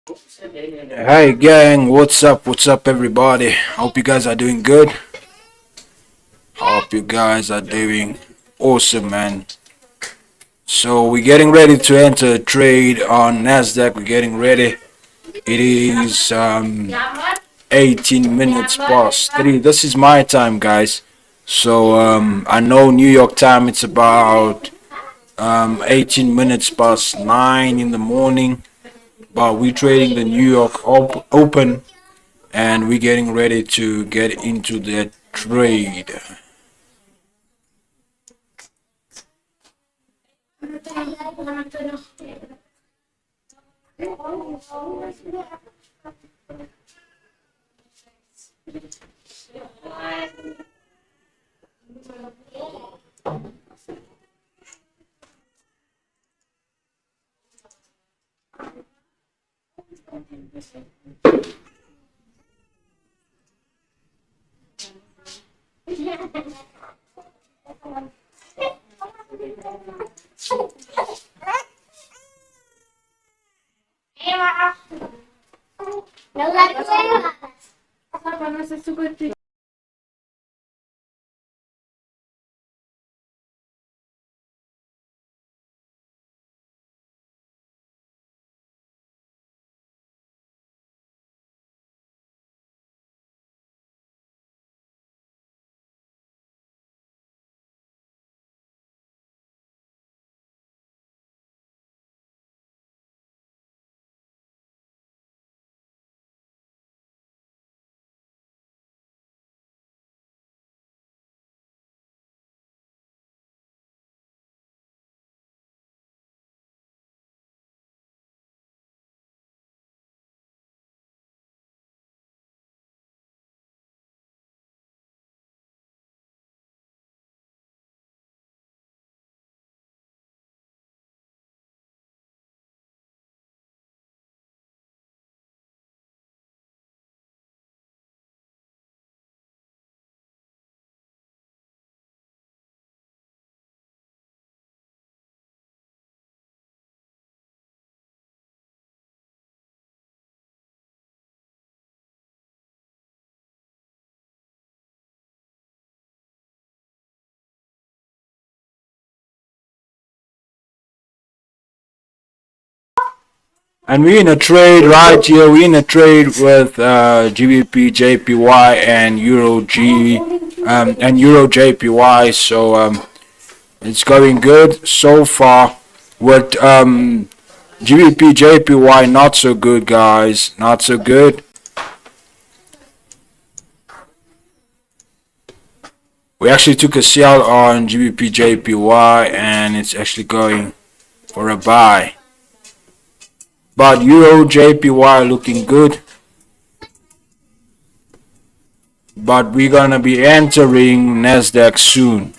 Hey gang, what's up? What's up, everybody? Hope you guys are doing good. Hope you guys are doing awesome, man. So we're getting ready to enter a trade on Nasdaq. We're getting ready. It is 18 minutes past 3. This is my time, guys. So I know New York time. It's about 18 minutes past 9 in the morning. But we're trading the New York Open, and we're getting ready to get into that trade. And we're in a trade right here. We're in a trade with GBP, JPY, and Euro G, and Euro JPY. So it's going good so far. With GBP, JPY, not so good, guys. Not so good. We actually took a sell on GBP, JPY, and it's actually going for a buy. But Euro JPY looking good. But we're gonna be entering Nasdaq soon.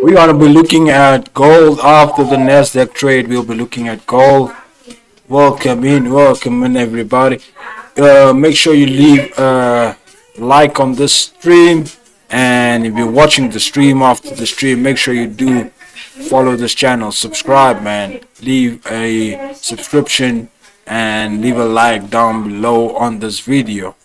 We're gonna be looking at gold after the Nasdaq trade. We'll be looking at gold. Welcome in everybody. Make sure you leave a like on this stream, and if you're watching the stream after the stream, make sure you do follow this channel, subscribe, man. Leave a subscription and leave a like down below on this video.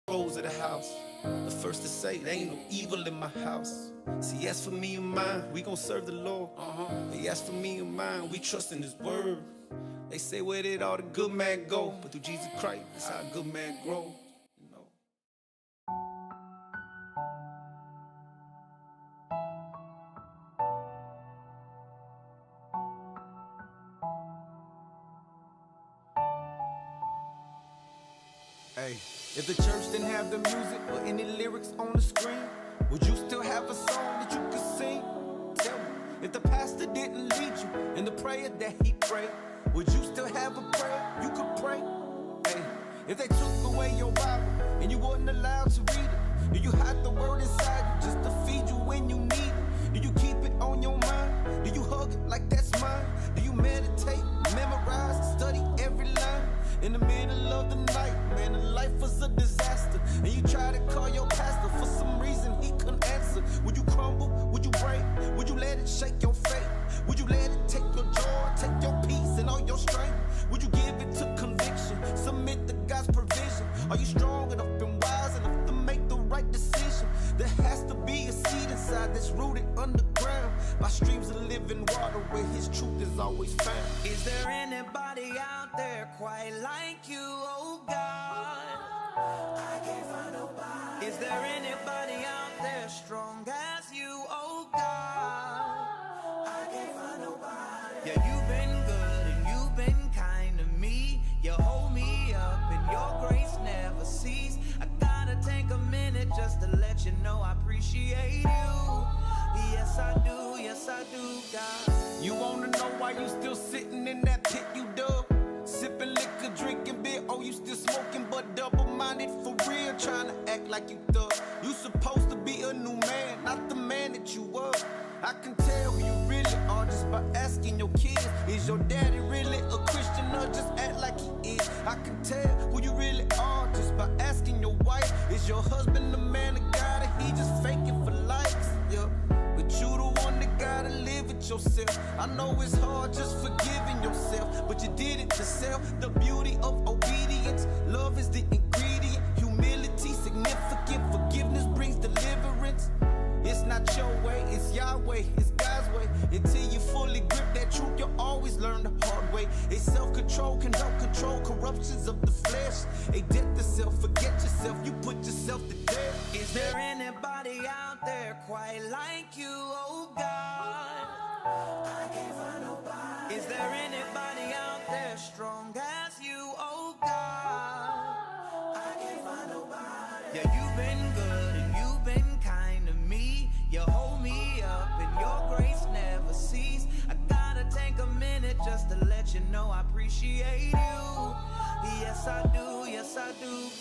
Of the house, the first to say there ain't no evil in my house. See, as for me and mine, we gon' serve the Lord. Hey, as for me and mine, we trust in His word. They say where did all the good man go? But through Jesus Christ, that's how a good man grow. You know. Hey, if the church didn't have the music or any lyrics on the screen, would you still have a song that you could sing? Tell me, if the pastor didn't lead you in the prayer that he prayed, would you still have a prayer you could pray? Hey, if they took away your Bible and you wasn't allowed to read it, do you hide the word inside you just to feed you when you need it? Do you keep it on your mind? Do you hug it like that's mine? Do you meditate, memorize, study every line? In the middle of the night, man, the life was a disaster. And you try to call your pastor, for some reason he couldn't answer. Would you crumble? Would you break? Would you let it shake your faith? Would you let it take your joy, take your peace and all your strength? Would you give it to conviction, submit to God's provision? Are you strong enough and wise enough to make the right decision? There has to be a seed inside that's rooted underground by streams of living water where His truth is always found. Is there anybody out there quite like you, oh God? I can't find nobody. Is there anybody out there strong as you, oh God? I can't find nobody. Yeah, you've been good and you've been kind to me. You hold me up and your grace never cease. I gotta take a minute just to let you know I appreciate you. Yes I do, God. You wanna know why you still sitting in that pit you dug? Sipping liquor, drinking beer, oh you still smoking but double-minded for real, trying to act like you thug. You supposed to be a new man, not the man that you were. I can tell who you really are just by asking your kids, is your daddy really a Christian or just act like he is. I can tell who you really are just by asking your wife. Is your husband the man of God or he just faking for likes? Yeah, but you the one that gotta live it yourself. I know it's hard just forgiving yourself, but you did it yourself. The beauty of obedience, love is the ingredient. Humility significant, forgiveness brings deliverance. It's not your way, it's Yahweh, it's God's way. Until you fully grip that truth, you'll always learn the hard way. A self-control can help control corruptions of the flesh. A death to self, forget yourself, you put yourself to death. Is there anybody out there quite like you, oh God? I can't find nobody. Is there anybody out there strong as you, oh God? I can't find nobody. Yeah, you've been good and you've been kind to me. You hold me up and your grace never cease. I gotta take a minute just to let you know I appreciate you. Yes I do,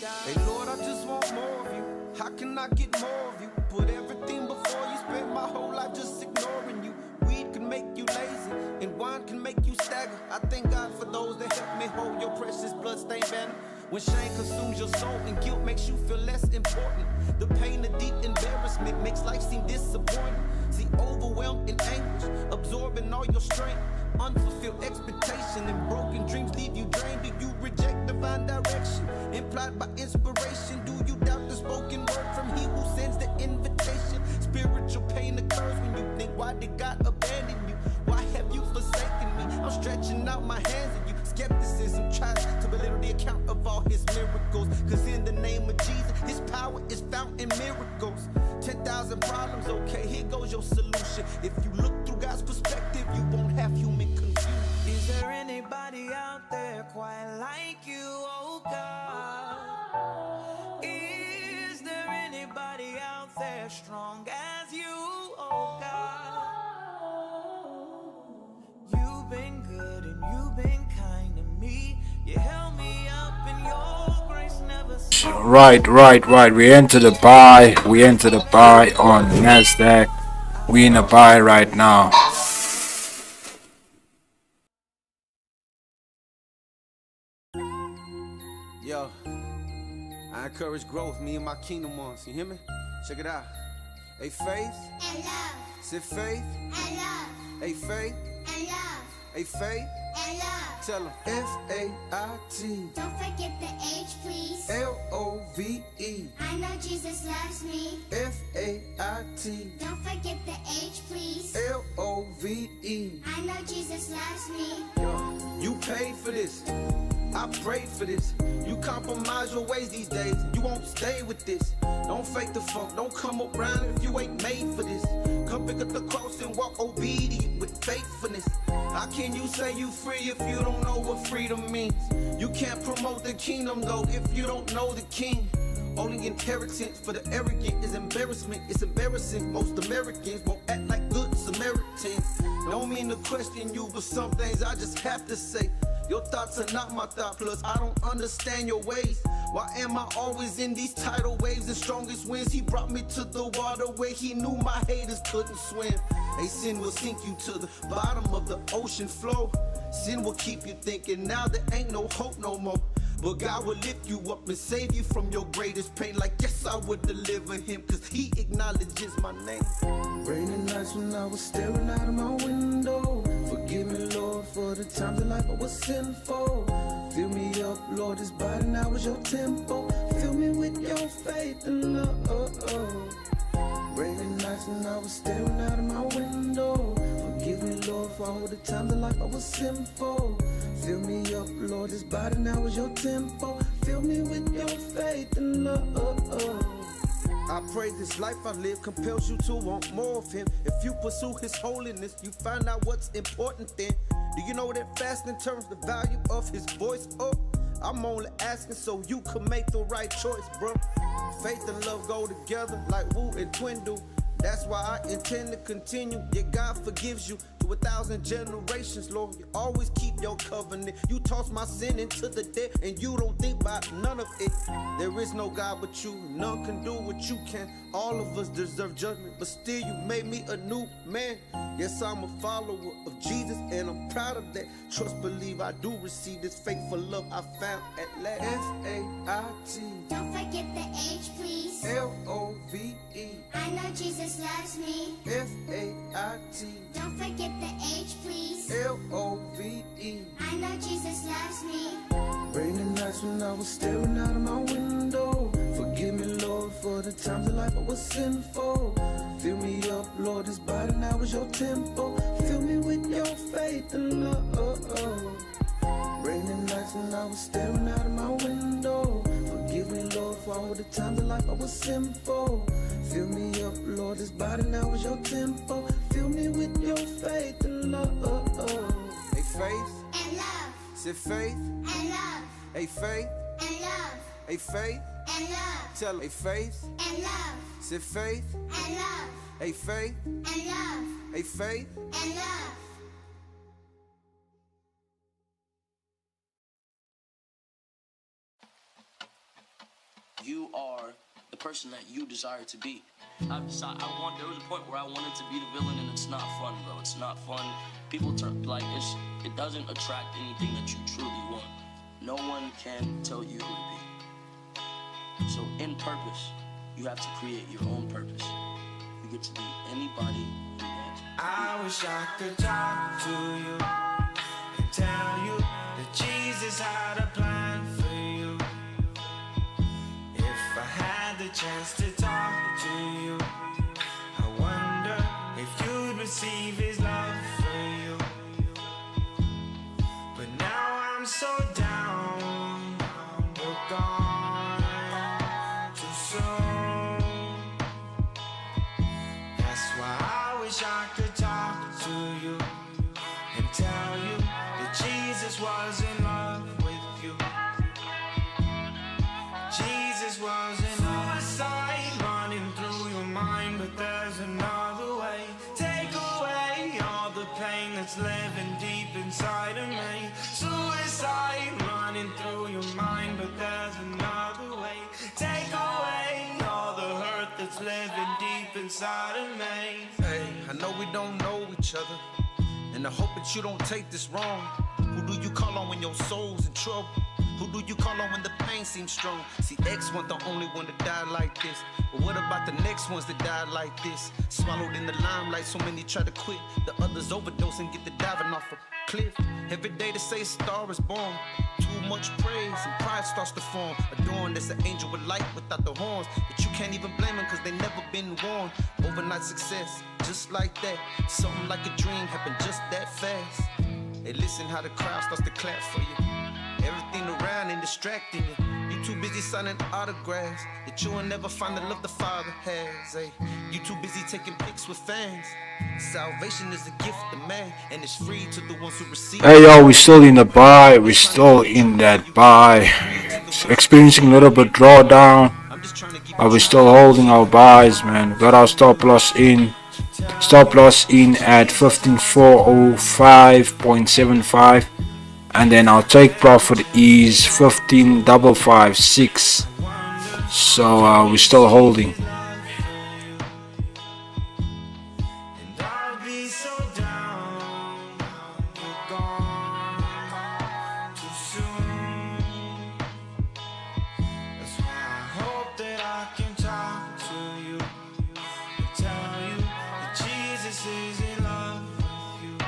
God. Hey Lord, I just want more of you. How can I get more of you? Put everything before you, spent my whole life just ignoring you. Weed can make you lazy, and wine can make you stagger. I thank God for those that help me hold your precious bloodstained banner. When shame consumes your soul and guilt makes you feel less important, the pain of deep embarrassment makes life seem disappointing. See, overwhelmed in anguish, absorbing all your strength. Unfulfilled expectation and broken dreams leave you drained. Do you reject divine direction implied by inspiration? Do you doubt the spoken word from he who sends the invitation? Spiritual pain occurs when you think, why did God abandon you? Why have you forsaken me? I'm stretching out my hands at you. Skepticism tries to belittle the account of all his miracles, cause in the name of Jesus, his power is found in miracles. 10,000 problems, okay, here goes your solution. If you look through God's perspective, you won't have human confusion. Is there anybody out there quite like you, oh God? Is there anybody out there strong as you, oh God? You've been good and you've been kind to me. You held me up and your grace never ceased. Right. We enter the buy. We enter the buy on Nasdaq. We in a buy right now. Yo, I encourage growth, me and my kingdom ones. You hear me? Check it out. A faith and love, say faith, and love, a faith, and love, a faith. and love. Tell them F-A-I-T Don't forget the H, please. L-O-V-E I know Jesus loves me. F-A-I-T Don't forget the H, please. L-O-V-E. I know Jesus loves me. Yo, you paid for this. I prayed for this. You compromise your ways these days. You won't stay with this. Don't fake the funk. Don't come around if you ain't made for this. Come pick up the cross and walk obedient with faithfulness. How can you say you free if you don't know what freedom means? You can't promote the kingdom though if you don't know the king. Only inheritance for the arrogant is embarrassment. It's embarrassing. Most Americans won't act like good Samaritans. Don't mean to question you, but some things I just have to say. Your thoughts are not my thought, plus I don't understand your ways. Why am I always in these tidal waves and strongest winds? He brought me to the water where he knew my haters couldn't swim. A sin will sink you to the bottom of the ocean floor. Sin will keep you thinking now there ain't no hope no more. But God will lift you up and save you from your greatest pain. Like yes, I would deliver him, cause he acknowledges my name. Raining nights when I was staring out of my window. Forgive me, Lord, for the times in life I was sinful. Fill me up, Lord, this body now is your temple. Fill me with your faith and love. Raining nights when I was staring out of my window. Forgive me, Lord, for all the times in life I was sinful. Fill me up, Lord, this body now is your temple. Fill me with your faith and love. I pray this life I live compels you to want more of him. If you pursue his holiness, you find out what's important then. Do you know that fasting turns the value of his voice up? I'm only asking so you can make the right choice, bro. Faith and love go together like Wu and Twin do. That's why I intend to continue. Yeah, God forgives you. to 1,000 generations, Lord. You always keep your covenant. You toss my sin into the dead, and you don't think about none of it. There is no God but you, none can do what you can. All of us deserve judgment, but still you made me a new man. Yes, I'm a follower of Jesus, and I'm proud of that. Trust, believe I do receive this faithful love I found at last. F-A-I-T. Don't forget the H, please. L-O-V-E. I know Jesus loves me. F-A-I-T. Don't forget the H, please. L-O-V-E. I know Jesus loves me. Raining nights when I was staring out of my window. Forgive me, Lord, for the times of life I was sinful. Fill me up, Lord, this body now is your temple. Fill me with your faith and love. Raining nights when I was staring out of my window. Forgive me, Lord, for all the times of life I was sinful. Fill me up, Lord, this body now is your temple. Fill me with your faith and love. Hey, faith And love. say faith. And love. Hey, faith. And love. Hey, faith. And love. Tell hey, faith. And love. Say faith. And love. Hey, faith. And love. Hey, faith. And love. You are the person that you desire to be. There was a point where I wanted to be the villain, and it's not fun, bro. It's not fun. People it doesn't attract anything that you truly want. No one can tell you who to be. So in purpose, you have to create your own purpose. You get to be anybody you want. I wish I could talk to you and tell you that Jesus had a plan for you. If I had the chance to talk to you, I wonder if you'd receive his love for you. But now I'm so down, we're gone too soon. That's why I wish I could talk to you and tell you that Jesus was in love with you. Jesus was in suicide running through your mind, but there's another way. Take away all the pain that's living deep inside of me. Suicide running through your mind, but there's another way. Take away all the hurt that's living deep inside of me. Hey, I know we don't know each other, and I hope that you don't take this wrong. Who do you call on when your soul's in trouble? Who do you call on when the pain seems strong? See, X wasn't the only one that died like this, but what about the next ones that died like this? Swallowed in the limelight, so many try to quit. The others overdose and get the diving off a cliff. Every day they say a star is born. Too much praise and pride starts to form. Adorned as an angel with light without the horns, but you can't even blame them cause they never been warned. Overnight success, just like that. Something like a dream happened just that fast. Hey, listen how the crowd starts to clap for you. Everything around and distracting you. You too busy signing autographs that you will never find the love the Father has. Hey, you too busy taking pics with fans. Salvation is a gift of man, and it's free to the ones who receive. Hey yo, we still in the buy. We still in that buy. Experiencing a little bit drawdown, but we're still holding our buys, man. We got our stop loss in. Stop loss in at 15405.75. And then our take profit is 15556. So we're still holding. And I'll be so down, you're gone too soon. That's why I hope that I can talk to you and tell you that Jesus is in love with you.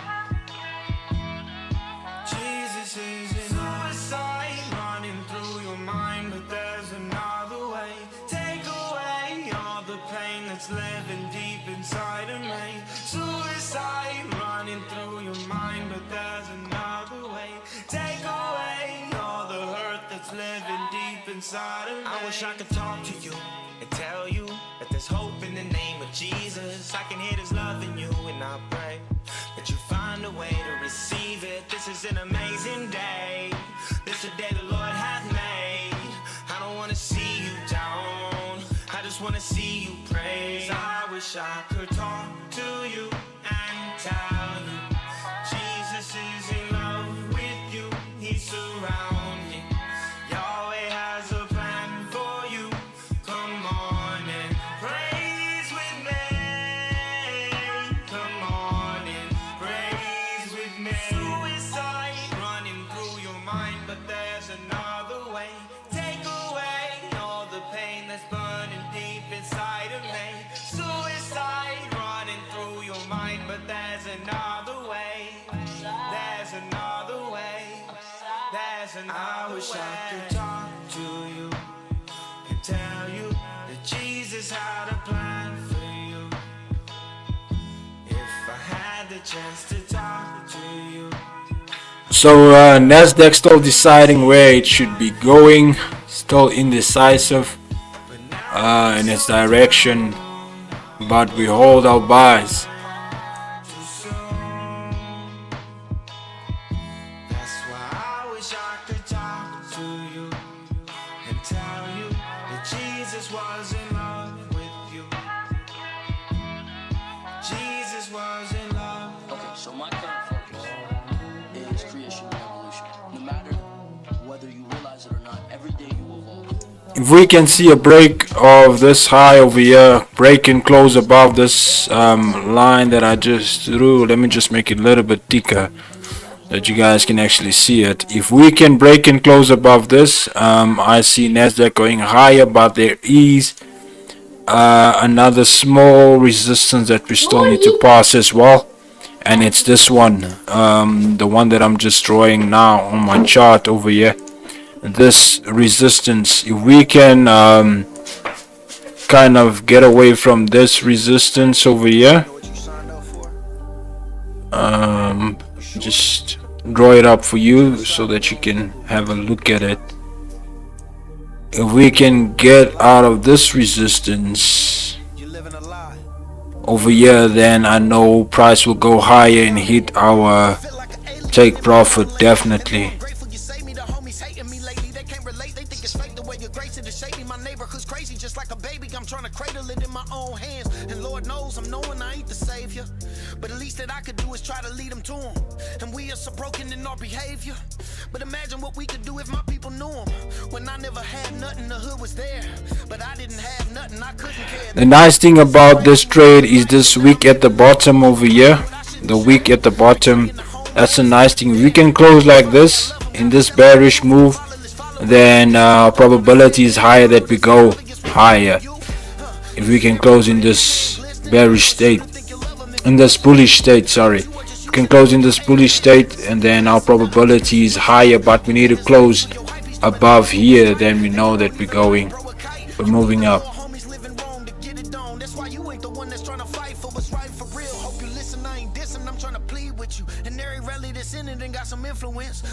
Jesus is in suicide running through your mind, but there's another way. Take away all the pain that's living deep inside of me. Suicide running through your mind, but there's another way. Take away all the hurt that's living deep inside of me. I wish I could talk to you and tell you that there's hope in the name of Jesus. I can hear His love in you, and I pray that you find a way to receive it. This is an amazing day. This is the day the Lord hath made. I don't want to see you down, I just want to see you praise. I wish I could talk to you and tell you but there's another way. There's another way. There's another way. I wish I could talk to you and tell you that Jesus had a plan for you. If I had the chance to talk to you. So Nasdaq still deciding where it should be going, still indecisive in its direction, but we hold our buys. That's why I wish I could talk to you and tell you that Jesus was in love with you. Jesus was in love. Okay, so my current focus is creation and evolution. No matter whether you realize it or not, every day you evolve. If we can see a break of this high over here, break and close above this line that I just drew, let me just make it a little bit thicker that you guys can actually see it. If we can break and close above this, I see Nasdaq going higher, but there is another small resistance that we still need to pass as well, and it's this one, the one that I'm just drawing now on my chart over here. This resistance, if we can kind of get away from this resistance over here, just draw it up for you so that you can have a look at it. If we can get out of this resistance over here, then I know price will go higher and hit our take profit definitely. Just like a baby, I'm trying to cradle it in my own hands. And Lord knows I'm knowing I ain't the savior, but the least that I could do is try to lead them to him. And we are so broken in our behavior, but imagine what we could do if my people knew him. When I never had nothing, the hood was there, but I didn't have nothing, I couldn't care. The nice thing about this trade is this wick at the bottom over here, the wick at the bottom, that's a nice thing. We can close like this in this bearish move, then probability is higher that we go higher. If we can close in this bearish state, in this bullish state, sorry, we can close in this bullish state, and then our probability is higher, but we need to close above here, then we know that we're moving up.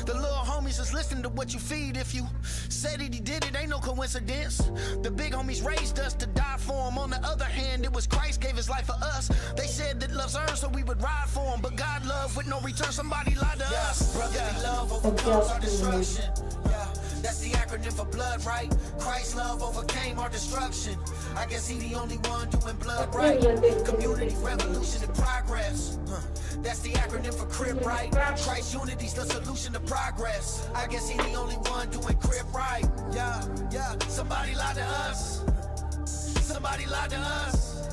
The little homies just listen to what you feed. If you said it, he did it, ain't no coincidence. The big homies raised us to die for him. On the other hand, it was Christ gave his life for us. They said that love's earned, so we would ride for him. But God love with no return, somebody lied to us. Brotherly love overcomes our destruction. Yeah, that's the acronym for blood, right? Christ's love overcame our destruction. I guess he the only one doing blood right. Community, revolution, and progress. That's the acronym for crib right. Christ unity's the solution to progress. I guess he the only one doing crib right. Yeah, yeah. Somebody lied to us. Somebody lied to us.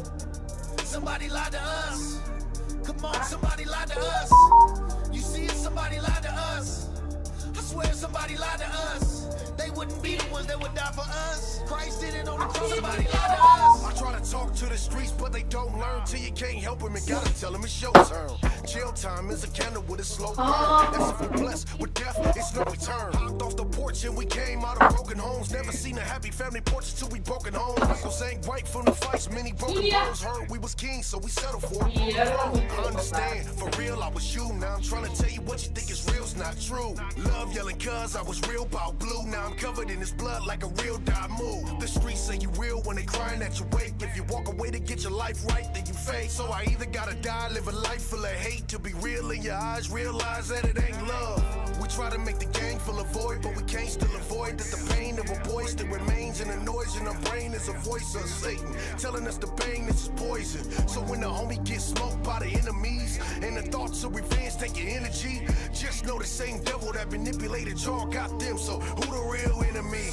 Somebody lied to us. Come on, somebody lied to us. You see it, somebody lied to us. I swear somebody lied to us. They wouldn't be the ones that would die for us. Christ did it on the cross, somebody lied to us. I try to talk to the streets, but they don't learn till you can't help them and gotta tell them it's your turn. Jail time is a candle with a slow burn. That's if you're blessed with death, it's no return. Hopped off the porch and we came out of broken homes. Never seen a happy family portrait till we broken home. Uncles ain't right from the fights, many broken bones. Heard we was kings, so we settled for it. I understand, for real I was you. Now I'm trying to tell you what you think is real's not true. Love yelling cuz I was real about blue. Now I'm covered in his blood like a real die move. The streets say you real when they crying at your wake. If you walk away to get your life right, then you fake. So I either gotta die, live a life full of hate. To be real in your eyes, realize that it ain't love. We try to make the gang full of void, but we can't still avoid that the pain of a voice that remains in the noise in our brain is a voice of Satan, telling us the pain is poison. So when the homie gets smoked by the enemies, and the thoughts of revenge take your energy, just know the same devil that manipulated y'all got them. So who the real enemy?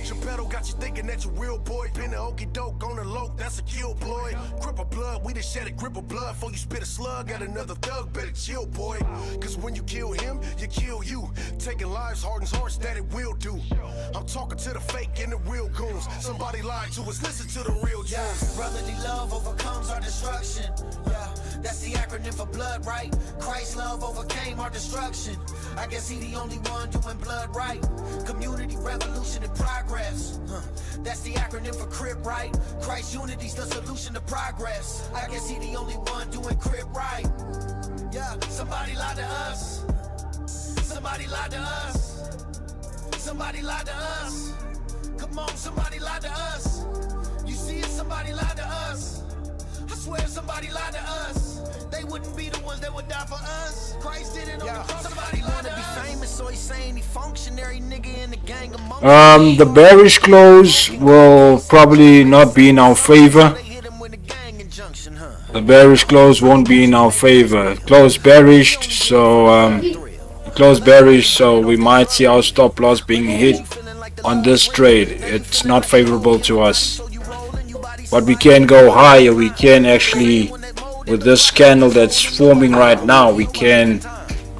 Geppetto got you thinking that you real boy. Pin the okey doke on the low, that's a kill ploy. Grip of blood, we just shed a grip of blood. Before you spit a slug at another thug, better chill, boy. Cause when you kill him, you kill you. Taking lives hardens hearts that it will do. I'm talking to the fake and the real goons. Somebody lied to us, listen to the real yeah. Brotherly love overcomes our destruction. Yeah, that's the acronym acronym for blood, right? Christ's love overcame our destruction. I guess he the only one doing blood right. Community, revolution, and progress. That's the acronym for crib, right? Christ's unity's the solution to progress. I guess he the only one doing crib right. Yeah, somebody lied to us. Somebody lied to us. Somebody lied to us. Come on, somebody lied to us. You see it, somebody lied to us. I swear somebody lied to us. They wouldn't be the ones that would die for us. Christ did it on the cross. Somebody lied to us. Famous, so he's saying he functionary nigga in the gang of The bearish close will probably not be in our favor. The bearish close won't be in our favor. Close bearish, so we might see our stop loss being hit on this trade. It's not favorable to us, but we can go higher. We can actually, with this candle that's forming right now, we can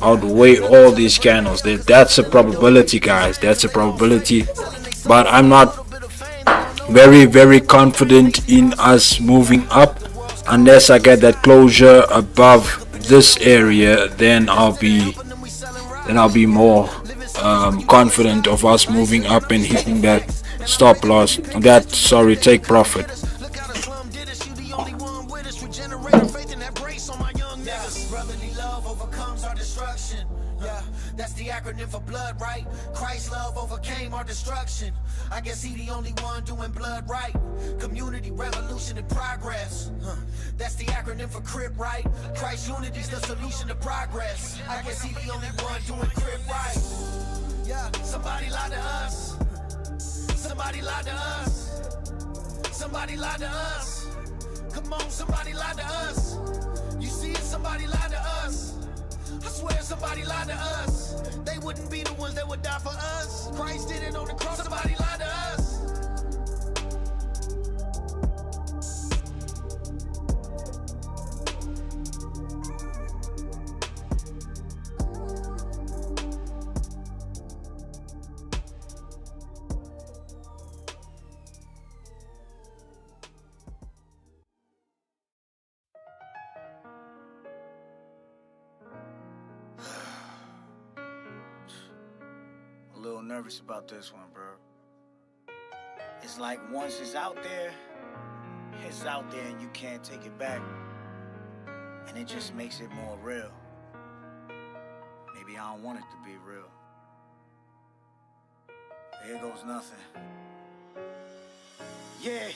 outweigh all these candles. That's a probability, guys. That's a probability, but I'm not very confident in us moving up unless I get that closure above this area. Then I'll be more confident of us moving up and hitting that stop loss, take profit. Brotherly love overcomes our destruction. Yeah, that's the acronym for blood, right? Christ's love overcame our destruction. I guess he the only one doing blood right. Community, revolution, and progress. That's the acronym for crib, right? Christ's unity's the solution to progress. I guess he the only one doing crib right. Yeah, somebody lied to us. Somebody lied to us. Somebody lied to us. Come on, somebody lied to us. You see it, somebody lied to us. I swear somebody lied to us. They wouldn't be the ones that would die for us. Christ did it on the cross, somebody lied to us. A little nervous about this one, bro. It's like once it's out there and you can't take it back. And it just makes it more real. Maybe I don't want it to be real. Here goes nothing. Yeah,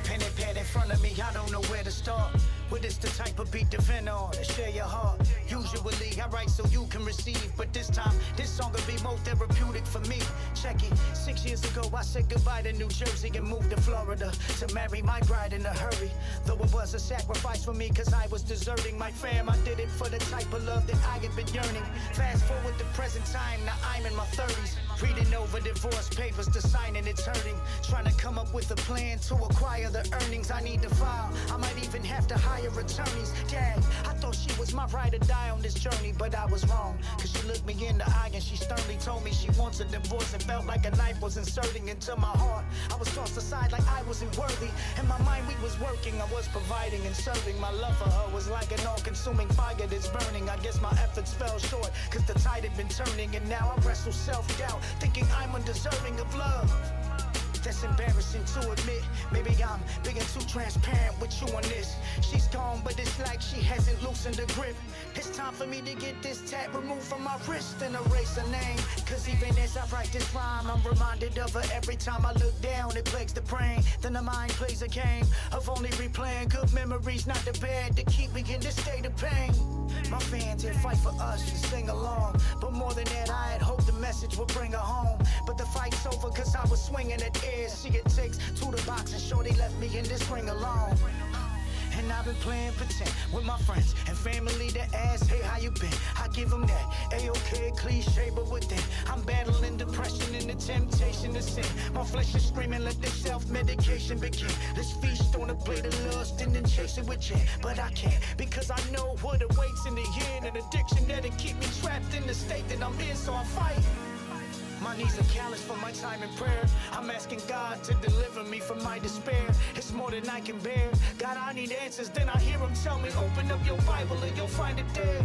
pen and pad in front of me, I don't know where to start. But it's the type of beat to vent on and share your heart. Usually I write so you can receive, but this time, this song will be more therapeutic for me. Check it, 6 years ago I said goodbye to New Jersey and moved to Florida to marry my bride in a hurry. Though it was a sacrifice for me cause I was deserting my fam. I did it for the type of love that I had been yearning. Fast forward to present time, now I'm in my 30s. Reading over divorce papers to sign and it's hurting. Trying to come up with a plan to acquire the earnings I need to file. I might even have to hire attorneys. Dang, I thought she was my ride or die on this journey, but I was wrong. Cause she looked me in the eye and she sternly told me she wants a divorce and felt like a knife was inserting into my heart. I was tossed aside like I wasn't worthy. In my mind we was working, I was providing and serving. My love for her was like an all-consuming fire that's burning. I guess my efforts fell short cause the tide had been turning. And now I wrestle self-doubt, thinking I'm undeserving of love. That's embarrassing to admit. Maybe I'm being too transparent with you on this. She's gone, but it's like she hasn't loosened her grip. It's time for me to get this tat removed from my wrist and erase her name. Cause even as I write this rhyme, I'm reminded of her every time I look down. It plagues the brain, then the mind plays a game of only replaying good memories, not the bad, to keep me in this state of pain. My fans had fight for us and sing along, but more than that I had hoped the message would bring her home. But the fight's over cause I was swinging at air. See it takes two to box and shorty left me in this ring alone. And I've been playing pretend with my friends and family that ask, hey, how you been? I give them that A-OK cliche, but within I'm battling depression and the temptation to sin. My flesh is screaming, let the self-medication begin. Let's feast on a plate of lust and then chase it with gin. But I can't, because I know what awaits in the end. An addiction that'll keep me trapped in the state that I'm in, so I fight. My knees are callous from my time in prayer. I'm asking God to deliver me from my despair. It's more than I can bear. God, I need answers. Then I hear him tell me, open up your Bible and you'll find it there.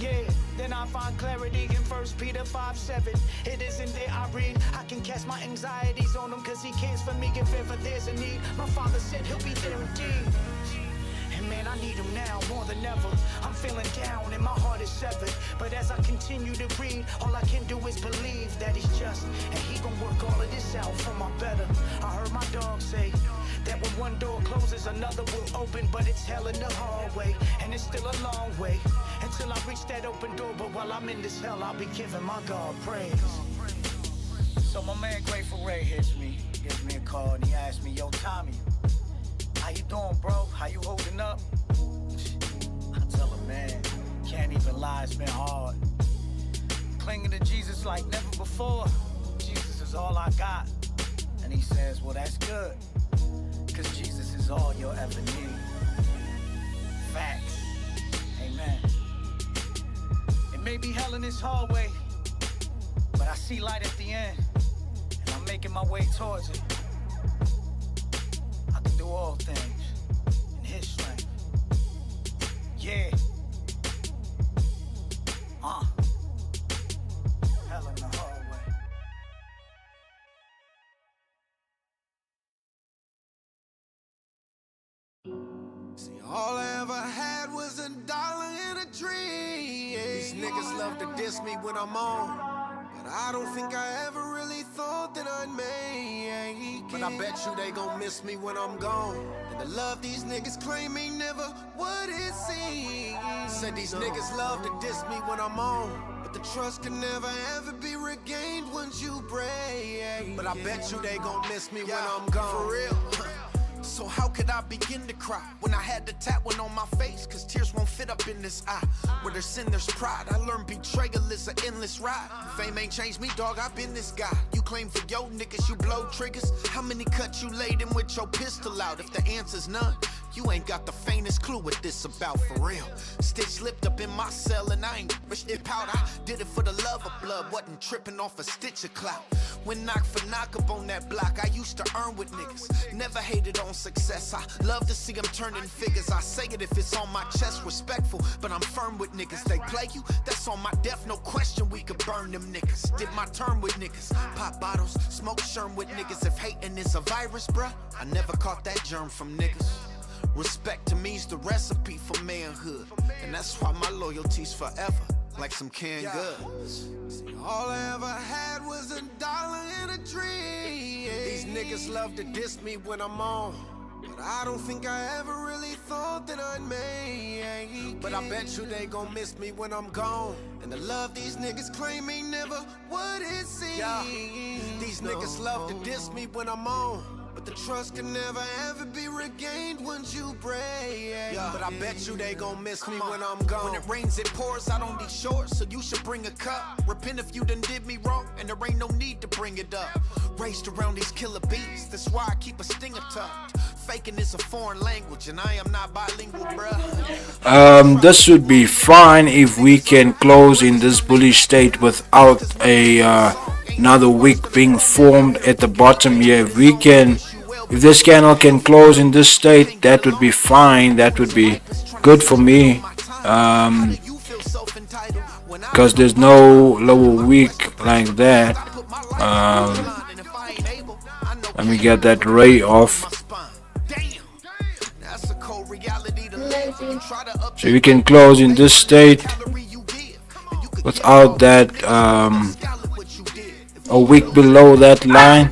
Yeah, then I find clarity in 1 Peter 5:7. It isn't there I read. I can cast my anxieties on him cause he cares for me if ever there's a need. My father said he'll be there indeed. And man, I need him now more than ever. I'm feeling down and my heart is severed. But as I continue to read, all I can do is believe that he's just. And he gon' work all of this out for my better. I heard my dog say that when one door closes, another will open. But it's hell in the hallway, and it's still a long way until I reach that open door. But while I'm in this hell, I'll be giving my God praise. So my man Grateful Ray hits me, gives me a call, and he asks me, yo, Tommy, how you doing, bro? How you holding up? I tell him, man, can't even lie, it's been hard. Clinging to Jesus like never before. Jesus is all I got. And he says, well, that's good, cause Jesus is all you'll ever need. Facts. Amen. It may be hell in this hallway, but I see light at the end, and I'm making my way towards it. I can do all things in his strength. Yeah. Hell in the hallway. See, all I ever had was $1 and a dream. These niggas love to diss me when I'm on, but I don't think I ever really thought that I'd make it. But I bet you they gon' miss me when I'm gone. And the love these niggas claim ain't never what it seems. Said these niggas love to diss me when I'm on, but the trust can never ever be regained once you break. But I bet you they gon' miss me when I'm gone. For real. So how could I begin to cry when I had to tap one on my face? Cause tears won't fit up in this eye. Where there's sin, there's pride. I learned betrayal is an endless ride. Fame ain't changed me, dog, I've been this guy. You claim for yo niggas, you blow triggers. How many cuts you laid in with your pistol out? If the answer's none, you ain't got the faintest clue what this about, for real. Stitch slipped up in my cell and I ain't wished it out. I did it for the love of blood, wasn't tripping off a stitch of clout. When knock for knock up on that block, I used to earn with niggas. Never hated on success, I love to see them turning figures. I say it if it's on my chest, respectful, but I'm firm with niggas. They play you, that's on my death, no question we could burn them niggas. Did my term with niggas, pop bottles, smoke sherm with niggas. If hating is a virus, bruh, I never caught that germ from niggas. Respect to me's the recipe for manhood, and that's why my loyalty's forever, like some canned goods. See, all I ever had was $1 and a dream. These niggas love to diss me when I'm on, but I don't think I ever really thought that I'd make it. But I bet you they gon' miss me when I'm gone. And the love these niggas claim ain't never what it seems. These niggas love to diss me when I'm on, but the trust can never ever be regained once you break. But I bet you they gon' miss me when I'm gone. When it rains, it pours out on these shores, so you should bring a cup. Repent if you done did me wrong, and there ain't no need to bring it up. Raised around these killer bees, that's why I keep a stinger tucked. Faking is a foreign language, and I am not bilingual, bruh. This would be fine if we can close in this bullish state without another wick being formed at the bottom here. If this candle can close in this state, that would be fine. That would be good for me, because there's no lower wick like that. Let me get that ray off. So we can close in this state without that a wick below that line.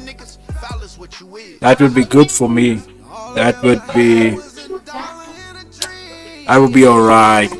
That would be good for me. I would be alright.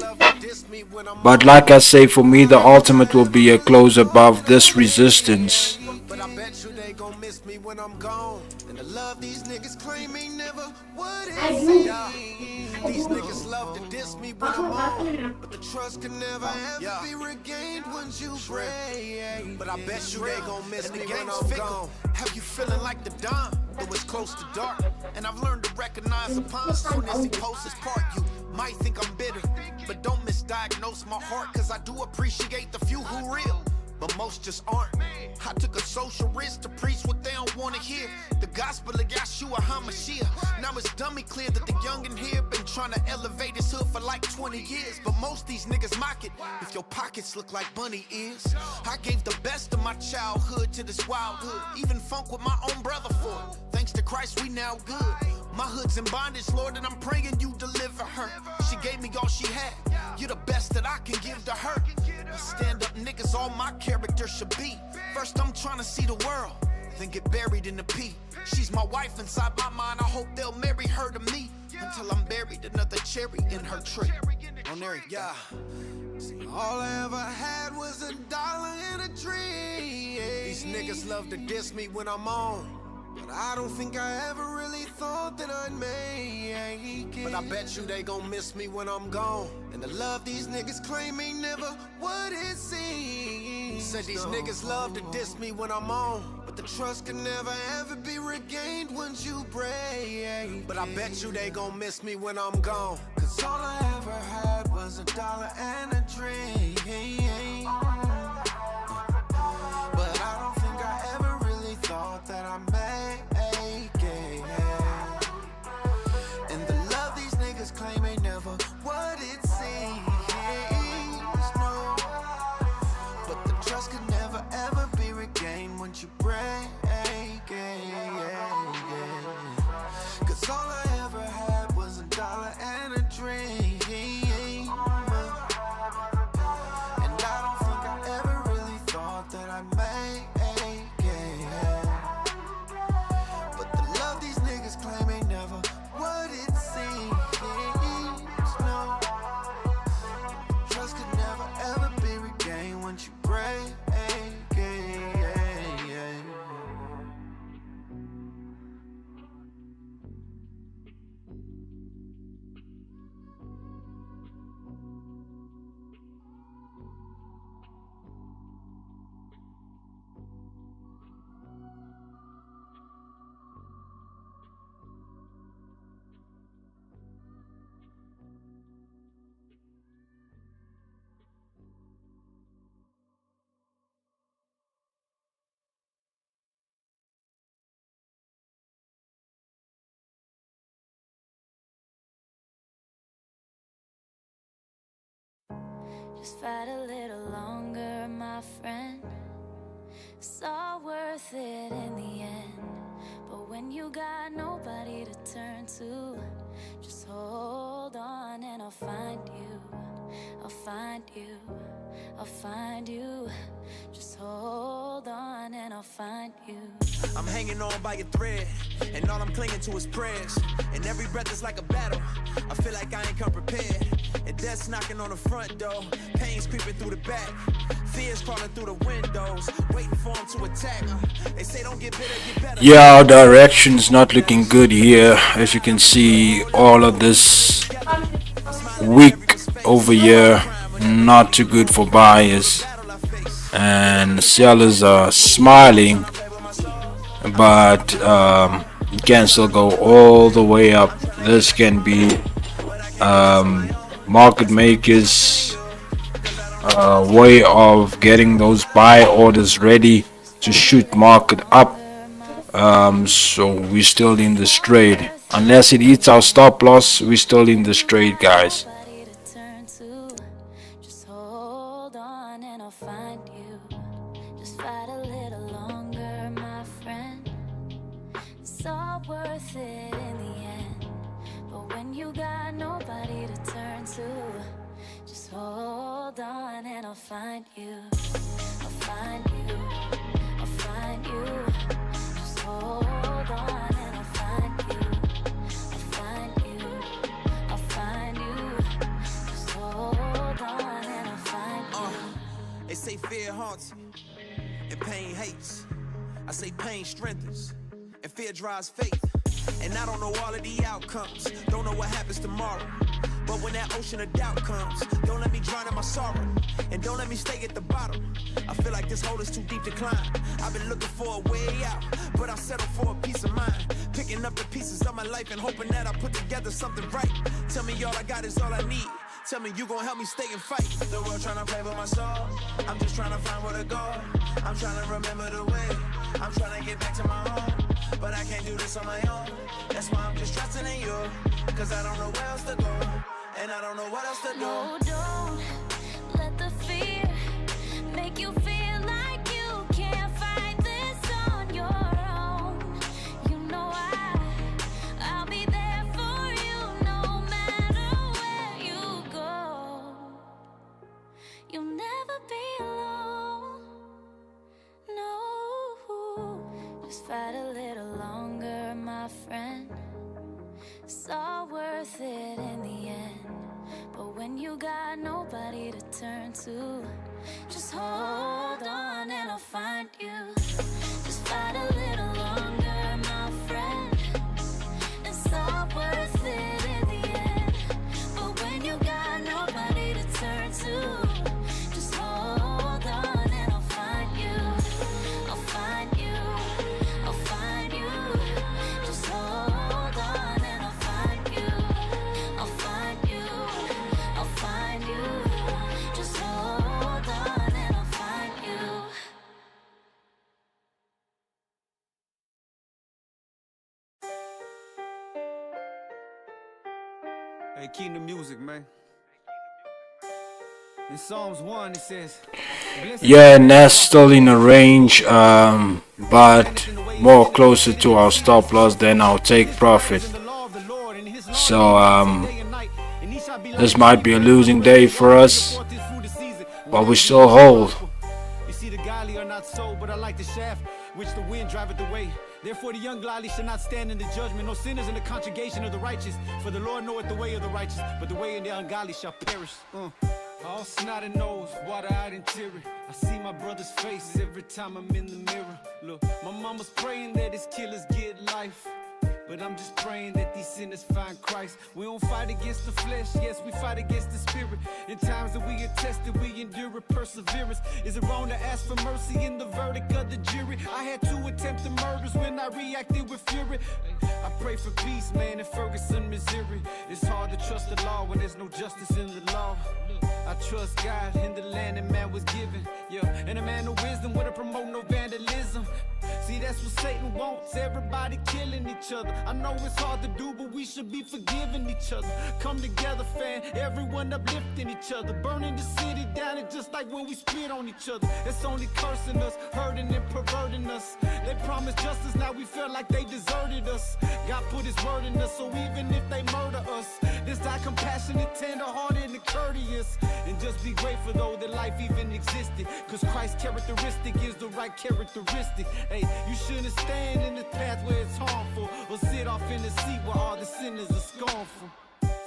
But like I say, for me the ultimate will be a close above this resistance. But I bet you they gon' miss me when I'm gone. And the love these niggas claim ain't never what it seems. These niggas love to diss me when I'm on, but the trust can never ever be regained once you break. But I bet you they gon' miss me when I'm gone. Have you feeling like the dawn, though it's close to dark? And I've learned to recognize upon soon as he posts his part. You might think I'm bitter, but don't misdiagnose my heart, cause I do appreciate the few who real. but most just aren't. I took a social risk to preach what they don't wanna hear. The gospel of Yahshua HaMashiach. Now it's dummy clear that the youngin' here been trying to elevate his hood for like 20 years. But most these niggas mock it if your pockets look like bunny ears. I gave the best of my childhood to this wild hood. Even funk with my own brother for it. Thanks to Christ, we now good. My hood's in bondage, Lord, and I'm praying you deliver her. She gave me all she had. You're the best that I can give to her. Stand up niggas, all my character should be. First, I'm trying to see the world, then get buried in the pee. She's my wife inside my mind. I hope they'll marry her to me until I'm buried another cherry in her tree. On there, yeah. See, all I ever had was $1 in a tree. These niggas love to diss me when I'm on, But I don't think I ever really thought that I'd make it. but I bet you they gon' miss me when I'm gone. And the love these niggas claim ain't never what it seems. Said these niggas love to diss me when I'm on, But the trust can never ever be regained once you break. but I bet you they gon' miss me when I'm gone. Cause all I ever had was $1 and a drink. But I don't think I ever really thought that I'd make it. And the love these niggas claim ain't never what it seems. No. But the trust can never ever be regained once you break it. Cause all I ever had was $1 and a drink. And I don't think I ever really thought that I'd make it. But the love these niggas claim ain't never what it seems. No. Trust could never ever be regained once you break it. Just fight a little longer, my friend. It's all worth it in the end. But when you got nobody to turn to, just hold on and I'll find you. I'll find you. I'll find you. Just hold on and I'll find you. I'm hanging on by a thread, and all I'm clinging to is prayers. And every breath is like a battle. I feel like I ain't come prepared. And death's knocking on the front door. Pain's creeping through the back. Fears crawling through the windows, waiting for them to attack. They say don't get bitter, get better. Yeah, our direction's not looking good here. As you can see, all of this week over here, not too good for buyers. And sellers are smiling, but you can still go all the way up. This can be market makers way of getting those buy orders ready to shoot market up. So we're still in the trade unless it eats our stop loss. We're still in the trade, guys. Nobody to turn to. Just hold on and I'll find you. Just fight a little longer, my friend. It's all worth it in the end. But when you got nobody to turn to, just hold on and I'll find you. I'll find you. I'll find you. Just hold on and I'll find you. I'll find you. I'll find you. Just hold on and I'll find you. They say fear haunts you, and pain hates. I say pain strengthens, and fear drives faith. And I don't know all of the outcomes, don't know what happens tomorrow. But when that ocean of doubt comes, don't let me drown in my sorrow, and don't let me stay at the bottom. I feel like this hole is too deep to climb. I've been looking for a way out, but I'll settle for a peace of mind. Picking up the pieces of my life and hoping that I put together something right. Tell me all I got is all I need. Tell me you gon' help me stay and fight. The world tryna play with my soul. I'm just tryna find where to go. I'm tryna remember the way. I'm tryna get back to my home. But I can't do this on my own. That's why I'm just trusting in you. Cause I don't know where else to go. And I don't know what else to do. No, don't let the fear make you feel like you can't fight this on your own. You know I'll be there for you no matter where you go. You'll never be alone. No, just fight a little longer, my friend. It's all worth it in the end. But when you got nobody to turn to, just hold on and I'll find you. Just fight a little longer, my friend. It's all worth it in the end. But when you got nobody to turn to, just hold on and I'll find you. I'll find you. I'll find you. Just hold on and I'll find you. I'll find you. I'll find you. Just hold on and I'll find you. Hey, keep the music, man. In Psalms 1, it says, Yeah, Nas still in a range, but more closer to our stop loss than our take profit. So this might be a losing day for us, but we still hold. You see, the godly are not so, but I like the shaft which the wind driveth away. Therefore the young godly shall not stand in the judgment, no sinners in the congregation of the righteous. For the Lord knoweth the way of the righteous, but the way of the ungodly shall perish. All snot and nose, water-eyed and teary. I see my brother's face every time I'm in the mirror. Look, my mama's praying that his killers get life, but I'm just praying that these sinners find Christ. We don't fight against the flesh, yes, we fight against the spirit. In times that we are tested, we endure with perseverance. Is it wrong to ask for mercy in the verdict of the jury? I had 2 attempted murders when I reacted with fury. I pray for peace, man, in Ferguson, Missouri. It's hard to trust the law when there's no justice in the law. I trust God in the land that man was given. Yeah, and a man of wisdom wouldn't promote no vandalism. See, that's what Satan wants, everybody killing each other. I know it's hard to do, but we should be forgiving each other. Come together, fam, everyone uplifting each other. Burning the city down, and just like when we spit on each other. It's only cursing us, hurting and perverting us. They promised justice, now we feel like they deserted us. God put his word in us, so even if they murder us, this die compassionate, tender-hearted, and courteous. And just be grateful, though, that life even existed. Cause Christ's characteristic is the right characteristic. Hey, you shouldn't stand in the path where it's harmful, or sit off in the seat where all the sinners are scornful.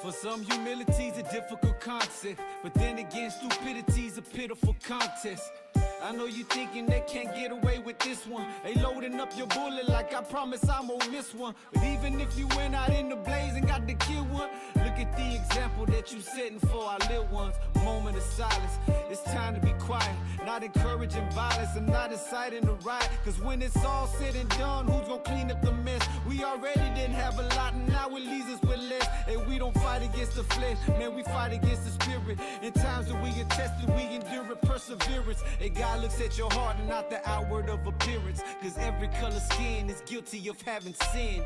For some, humility's a difficult concept, but then again, stupidity's a pitiful contest. I know you thinking they can't get away with this one. They loading up your bullet like I promise I won't miss one. But even if you went out in the blaze and got to kill one, look at the example that you setting for our little ones. Moment of silence, it's time to be quiet. Not encouraging violence and not inciting a riot. Cause when it's all said and done, who's gonna clean up the mess? We already didn't have a lot and now it leaves us with less. And we don't fight against the flesh, man, we fight against the spirit. In times that we are tested, we endure with perseverance. And God looks at your heart and not the outward of appearance. Cause every color skin is guilty of having sin.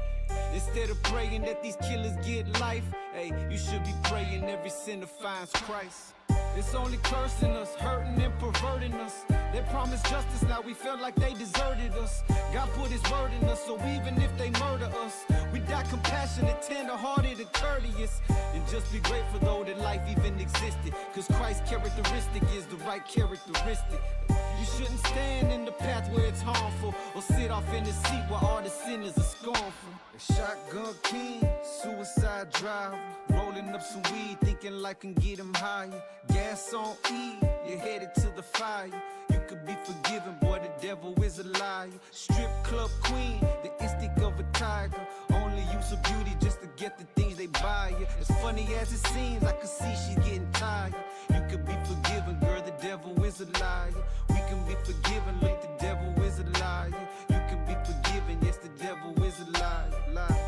Instead of praying that these killers get life, hey, you should be praying every sinner finds Christ. It's only cursing us, hurting and perverting us. They promised justice, now we felt like they deserted us. God put his word in us, so even if they murder us, we die compassionate, tender-hearted, and courteous. And just be grateful, though, that life even existed. Cause Christ's characteristic is the right characteristic. You shouldn't stand in the path where it's harmful, or sit off in the seat where all the sinners are scornful. A shotgun king, suicide driver, rolling up some weed, thinking life can get him higher. Gas on E, you're headed to the fire. You could be forgiven, boy, the devil is a liar. Strip club queen, the instinct of a tiger. Only use of beauty just to get the things they buy you. As funny as it seems, I can see she's getting tired. You could be forgiven, girl, the devil is a liar. We can be forgiven, look, the devil is a liar. You can be forgiven, yes, the devil is a liar.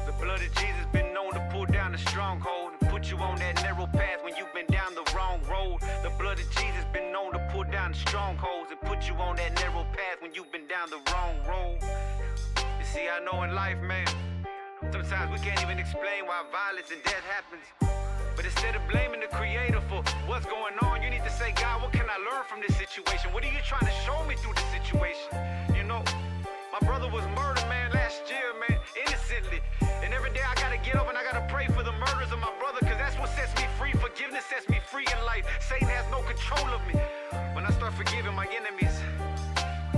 The blood of Jesus been known to pull down a stronghold and put you on that narrow path when you've been down the down the strongholds and put you on that narrow path when you've been down the wrong road. You see, I know in life, man, sometimes we can't even explain why violence and death happens. But instead of blaming the creator for what's going on, you need to say, God, what can I learn from this situation? What are you trying to show me through this situation? You know, my brother was murdered, man, last year, man, innocently. And every day I gotta get up and I gotta pray for the murders of my brother, because that's what sets me free. Forgiveness sets me free in life. Satan has no control of me. When I start forgiving my enemies,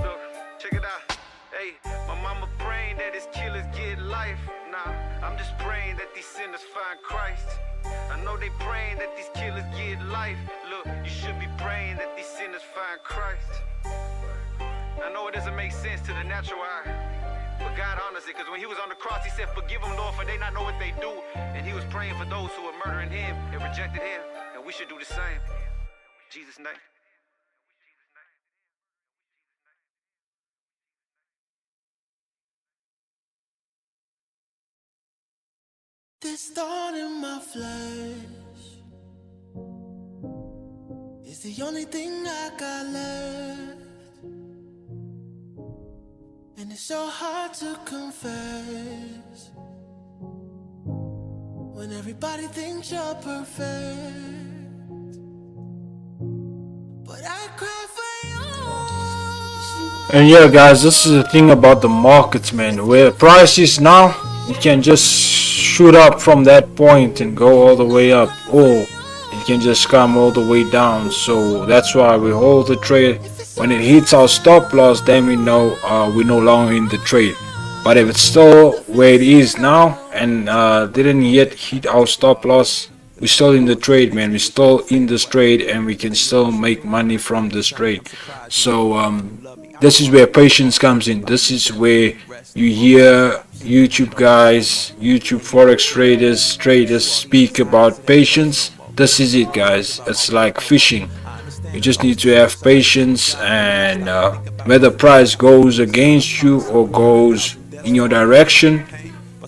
look, check it out. Hey, my mama praying that his killers get life. Nah, I'm just praying that these sinners find Christ. I know they praying that these killers get life. Look, you should be praying that these sinners find Christ. I know it doesn't make sense to the natural eye, but God honors it, because when he was on the cross, he said, forgive them, Lord, for they not know what they do. And he was praying for those who were murdering him and rejected him. And we should do the same. In Jesus' name. This thorn in my flesh is the only thing I got left. And it's so hard to confess when everybody thinks you're perfect. But I cry for you. And yeah, guys, this is the thing about the markets, man. Where the price is now, you can just shoot up from that point and go all the way up, or it can just come all the way down. So that's why we hold the trade. When it hits our stop loss, then we know we're no longer in the trade. But if it's still where it is now and didn't yet hit our stop loss, we're still in the trade, man. We're still in this trade and we can still make money from this trade. So this is where patience comes in. This is where you hear YouTube guys, YouTube forex traders speak about patience. This is it, guys. It's like fishing. You just need to have patience, and whether price goes against you or goes in your direction,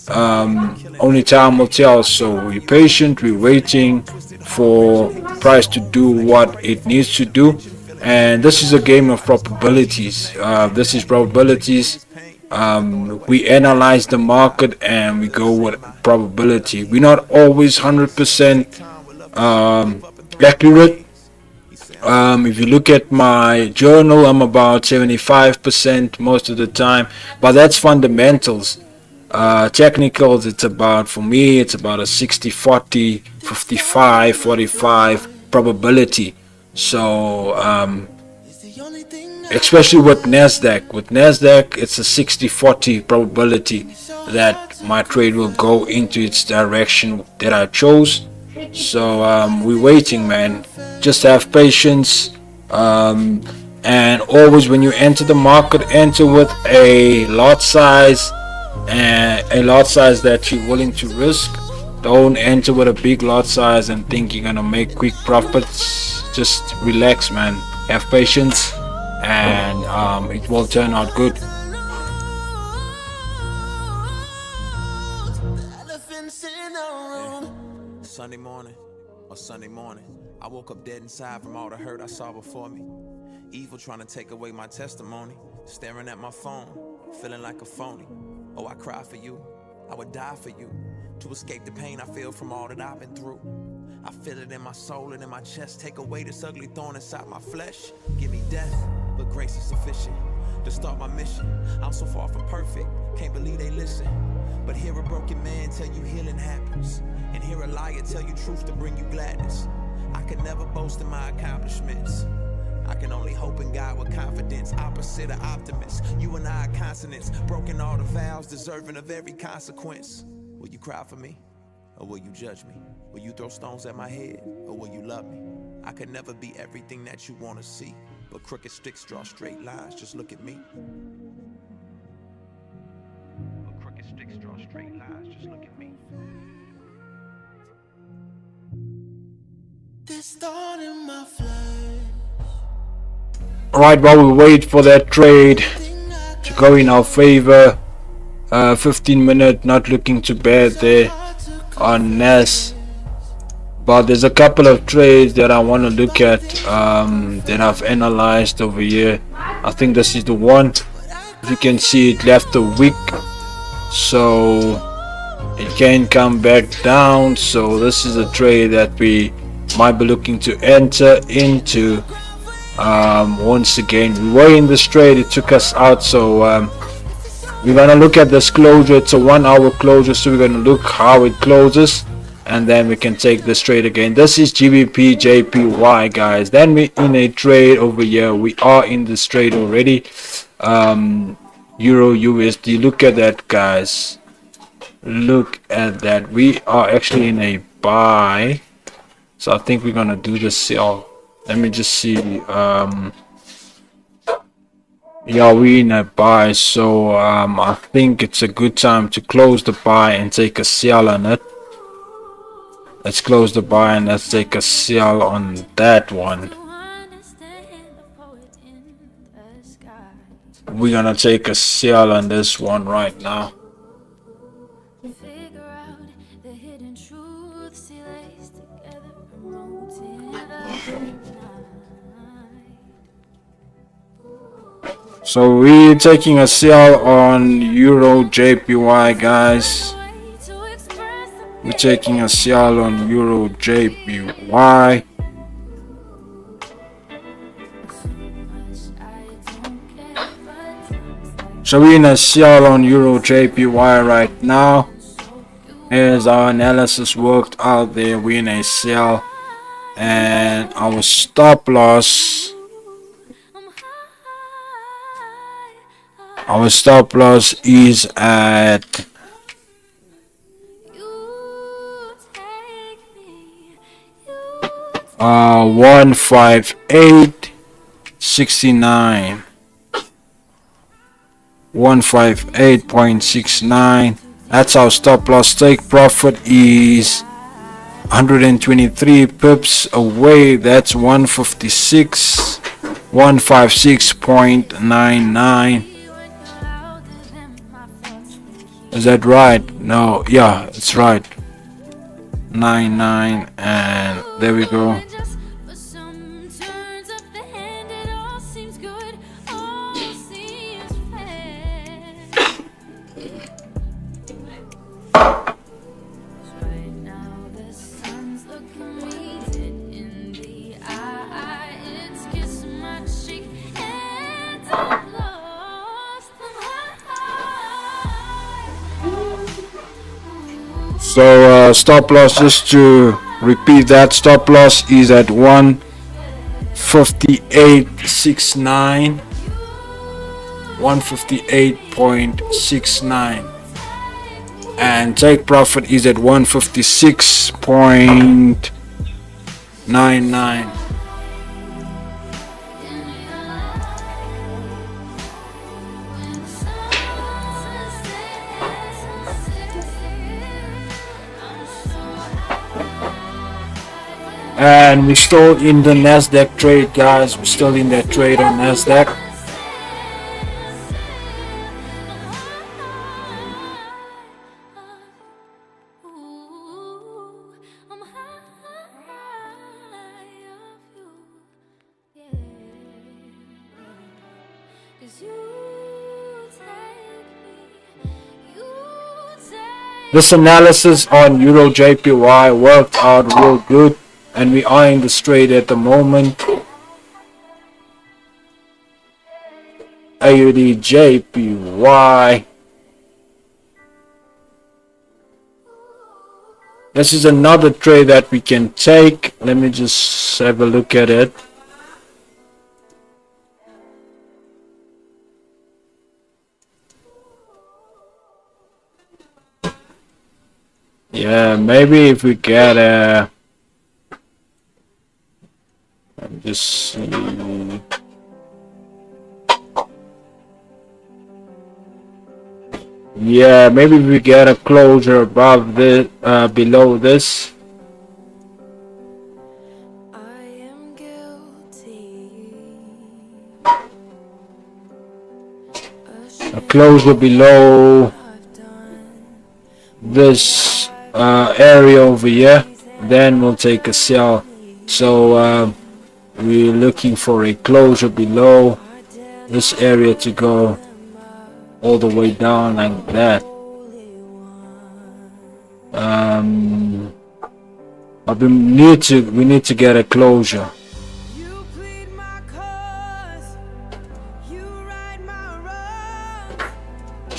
only time will tell. So we're patient, we're waiting for price to do what it needs to do. And this is a game of probabilities. This is probabilities. We analyze the market and we go with probability. We're not always 100% accurate. If you look at my journal, I'm about 75% most of the time, but that's fundamentals. Technicals, it's about, for me, it's about a 60-40, 55-45 probability. So especially with Nasdaq. With Nasdaq, it's a 60-40 probability that my trade will go into its direction that I chose. So we're waiting, man. Just have patience, and always when you enter the market, enter with a lot size, and a lot size that you're willing to risk. Don't enter with a big lot size and think you're gonna make quick profits. Just relax, man. Have patience, and it will turn out good. Sunday morning, I woke up dead inside from all the hurt I saw before me. Evil trying to take away my testimony. Staring at my phone, feeling like a phony. Oh, I cry for you, I would die for you, to escape the pain I feel from all that I've been through. I feel it in my soul and in my chest. Take away this ugly thorn inside my flesh. Give me death, but grace is sufficient to start my mission. I'm so far from perfect, can't believe they listen. But hear a broken man tell you healing happens, and hear a liar tell you truth to bring you gladness. I can never boast in my accomplishments. I can only hope in God with confidence, opposite of optimist. You and I are consonants, broken all the vows, deserving of every consequence. Will you cry for me, or will you judge me? Will you throw stones at my head, or will you love me? I could never be everything that you want to see, but crooked sticks draw straight lines, just look at me. But crooked sticks draw straight lines, just look at me. This thorn in my flesh. Alright, while we wait for that trade to go in our favor, 15 minute not looking too bad there on Nas. but there's a couple of trades that I want to look at that I've analyzed over here. I think this is the one. If you can see, it left a wick, so it can come back down. So this is a trade that we might be looking to enter into. Once again, we were in this trade, it took us out, so we're gonna look at this closure. It's a 1 hour closure, so we're gonna look how it closes, and then we can take this trade again. This is GBP JPY, guys. Then we in a trade over here. We are in this trade already. Euro USD, look at that, guys. Look at that. We are actually in a buy, so I think we're gonna do the sell. Let me just see. Yeah, we in a buy, so I think it's a good time to close the buy and take a sell on it. Let's close the buy and let's take a sell on that one. We're gonna take a sell on this one right now. So we're taking a sell on Euro JPY, guys. We're taking a sell on Euro JPY. So we're in a sell on Euro JPY right now. As our analysis worked out there, we're in a sell, and our stop loss. Our stop loss is at 158.69. 158.69. That's our stop loss. Take profit is 123 pips away. That's 156. 156.99. Is that right? No, yeah, it's right. 99, and there we go. So stop loss, just to repeat that, stop loss is at 158.69. 158.69, and take profit is at 156.99. And we're still in the Nasdaq trade, guys. We're still in that trade on Nasdaq. This analysis on Euro JPY worked out real good, and we are in the trade at the moment. AUD JPY. This is another trade that we can take. Let me just have a look at it. Yeah, maybe if we get a... Let me just see. Yeah, maybe we get a closure above this, below this. A closure below this area over here. then we'll take a sell. So we're looking for a closure below this area to go all the way down like that. But we need to get a closure. You plead my cause, you right my wrongs,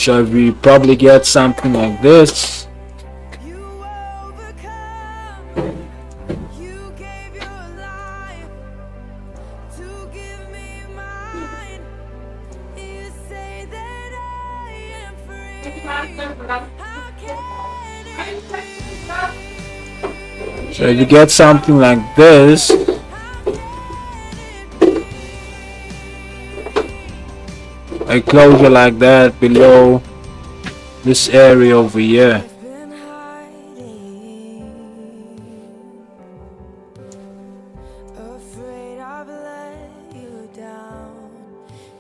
Shall we probably get something like this? you overcome, you gave your life to give me mine. You say that I am free. How can it be? So if you get something like this, a closure like that below this area over here, Been hiding, afraid I've let you down.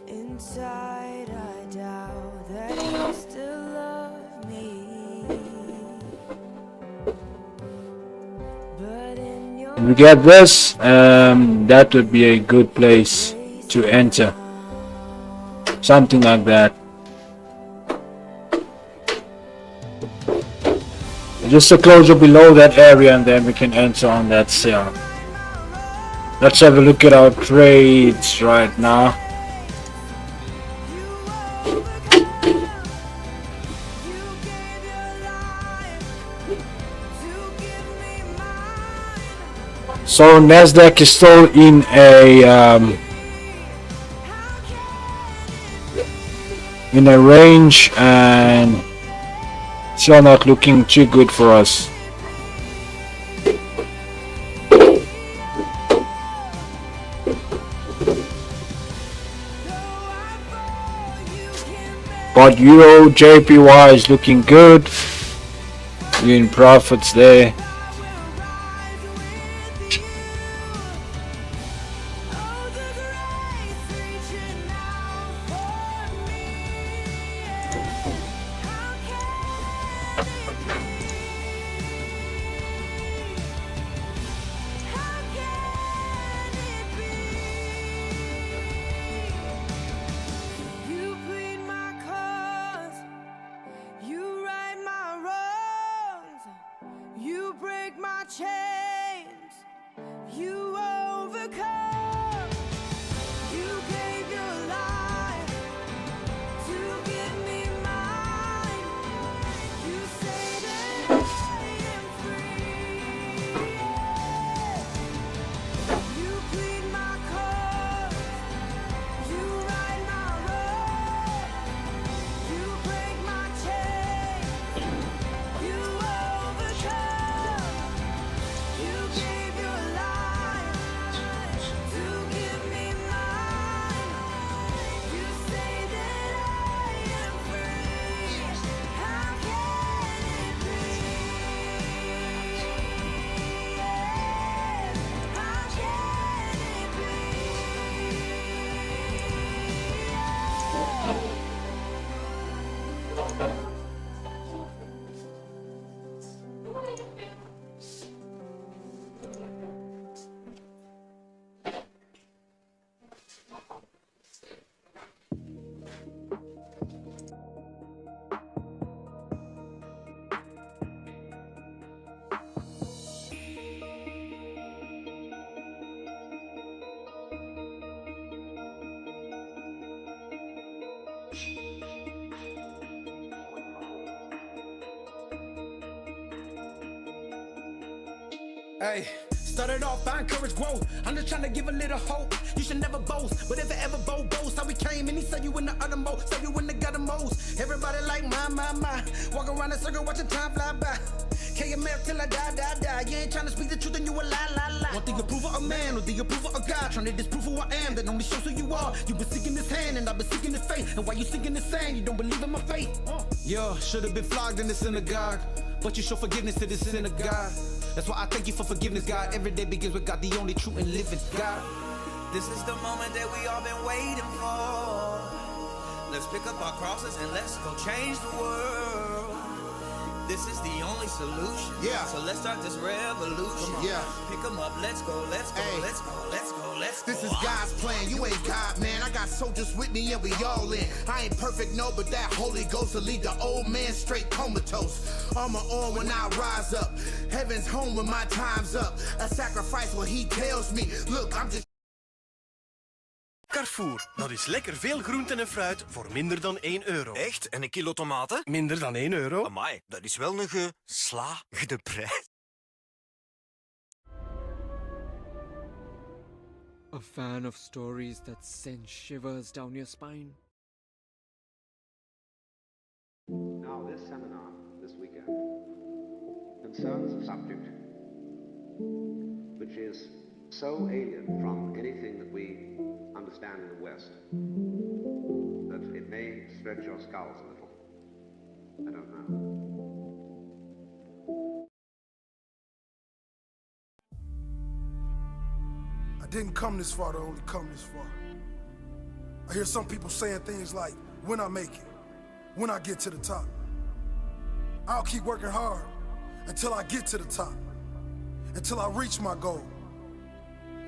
Inside I doubt that you still love me. But in your if you get this, that would be a good place to enter. Something like that. Just a closure below that area, and then we can enter on that sale. Let's have a look at our trades right now. So Nasdaq is still in a range, and still not looking too good for us. But Euro JPY is looking good. We're in profits there. You plead my cause, you right my wrongs, you break my chains, you overcome, you gave your life to give me mine. You say that I am free. You plead my cause, you right my wrongs, you break my chains, you overcome, you gave your life to give me mine. You say that I am free. How can it be? How can it be? Hey, started off, I encourage growth. I'm just trying to give a little hope. You should never boast, but if it ever boast, how we came and he said you in the uttermost, said you in the guttermost. Everybody like my. Walk around the circle, watching time fly by. KMF till I die. You ain't trying to speak the truth, and you a lie. Want the approval of man or the approval of God? Trying to disprove who I am, that only shows who you are. You been seeking his hand, and I've been seeking his face. And why you seeking his sand? You don't believe in my faith. Yeah, should have been flogged in the synagogue, but you show forgiveness to the synagogue. That's why I thank you for forgiveness, God. Every day begins with God, the only true and living God. This is the moment that we all been waiting for. Let's pick up our crosses and let's go change the world. This is the only solution. Yeah. So let's start this revolution. Yeah. Pick 'em up, let's go, let's go, Hey. let's go, let's go, let's go. This is God's plan, you ain't God, man. I got soldiers with me and we all in. I ain't perfect, no, but that Holy Ghost will leave the old man straight comatose. Armor on when I rise up. Heaven's home when my time's up. A sacrifice when he tells me, look, I'm just... Carrefour, dat is lekker veel groenten en fruit voor minder dan €1. Echt? En een kilo tomaten? Minder dan €1? Amai, dat is wel een geslaagde prijs. A fan of stories that send shivers down your spine? Now, this seminar this weekend concerns a subject which is so alien from anything that we understand in the West that it may stretch your skulls a little. I don't know. I didn't come this far to only come this far. I hear some people saying things like, when I make it, when I get to the top. I'll keep working hard until I get to the top, until I reach my goal.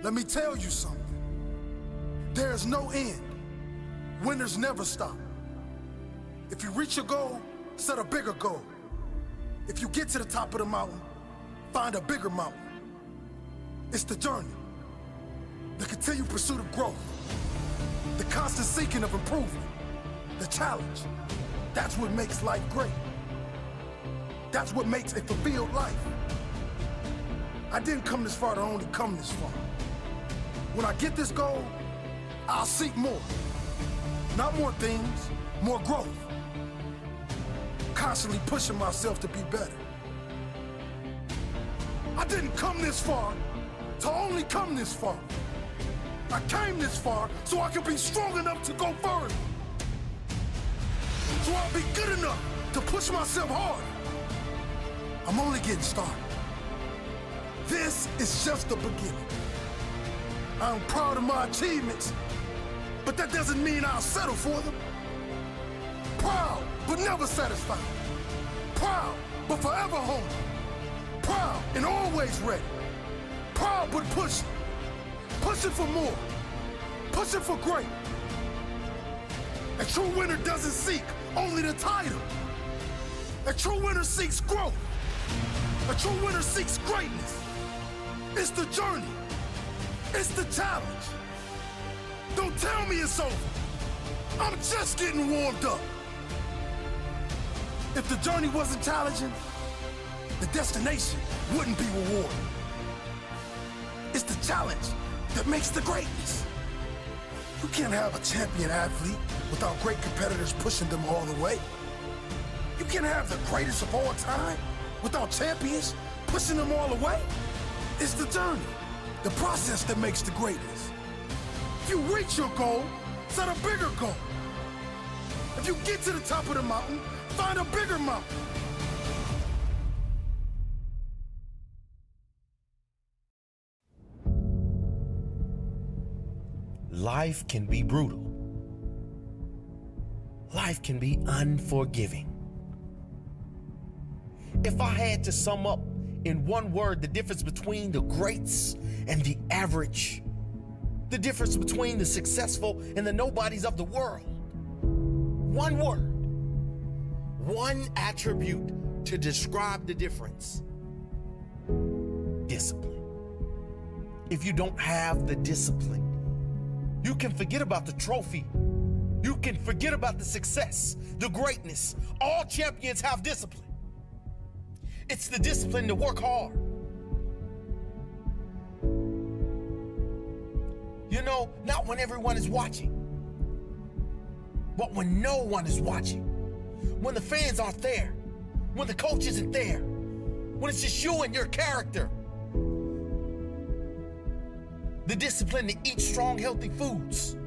Let me tell you something. There's no end. Winners never stop. If you reach your goal, set a bigger goal. If you get to the top of the mountain, find a bigger mountain. It's the journey, the continued pursuit of growth, the constant seeking of improvement, the challenge. That's what makes life great. That's what makes a fulfilled life. I didn't come this far to only come this far. When I get this goal, I'll seek more. Not more things, more growth. Constantly pushing myself to be better. I didn't come this far to only come this far. I came this far so I could be strong enough to go further. So I'll be good enough to push myself hard. I'm only getting started. This is just the beginning. I'm proud of my achievements, but that doesn't mean I'll settle for them. Proud, but never satisfied. Proud, but forever hungry. Proud and always ready. Proud, but pushing. Pushing for more. Pushing for great. A true winner doesn't seek only the title. A true winner seeks growth. A true winner seeks greatness. It's the journey. It's the challenge. Don't tell me it's over. I'm just getting warmed up. If the journey wasn't challenging, the destination wouldn't be rewarding. It's the challenge that makes the greatness. You can't have a champion athlete without great competitors pushing them all the way. You can't have the greatest of all time without champions pushing them all the way. It's the journey, the process that makes the greatness. If you reach your goal, set a bigger goal. If you get to the top of the mountain, find a bigger mountain. Life can be brutal. Life can be unforgiving. If I had to sum up in one word the difference between the greats and the average, the difference between the successful and the nobodies of the world, one word, one attribute to describe the difference: discipline. If you don't have the discipline, you can forget about the trophy. You can forget about the success, the greatness. All champions have discipline. It's the discipline to work hard. You know, not when everyone is watching, but when no one is watching. When the fans aren't there. When the coach isn't there. When it's just you and your character. The discipline to eat strong, healthy foods.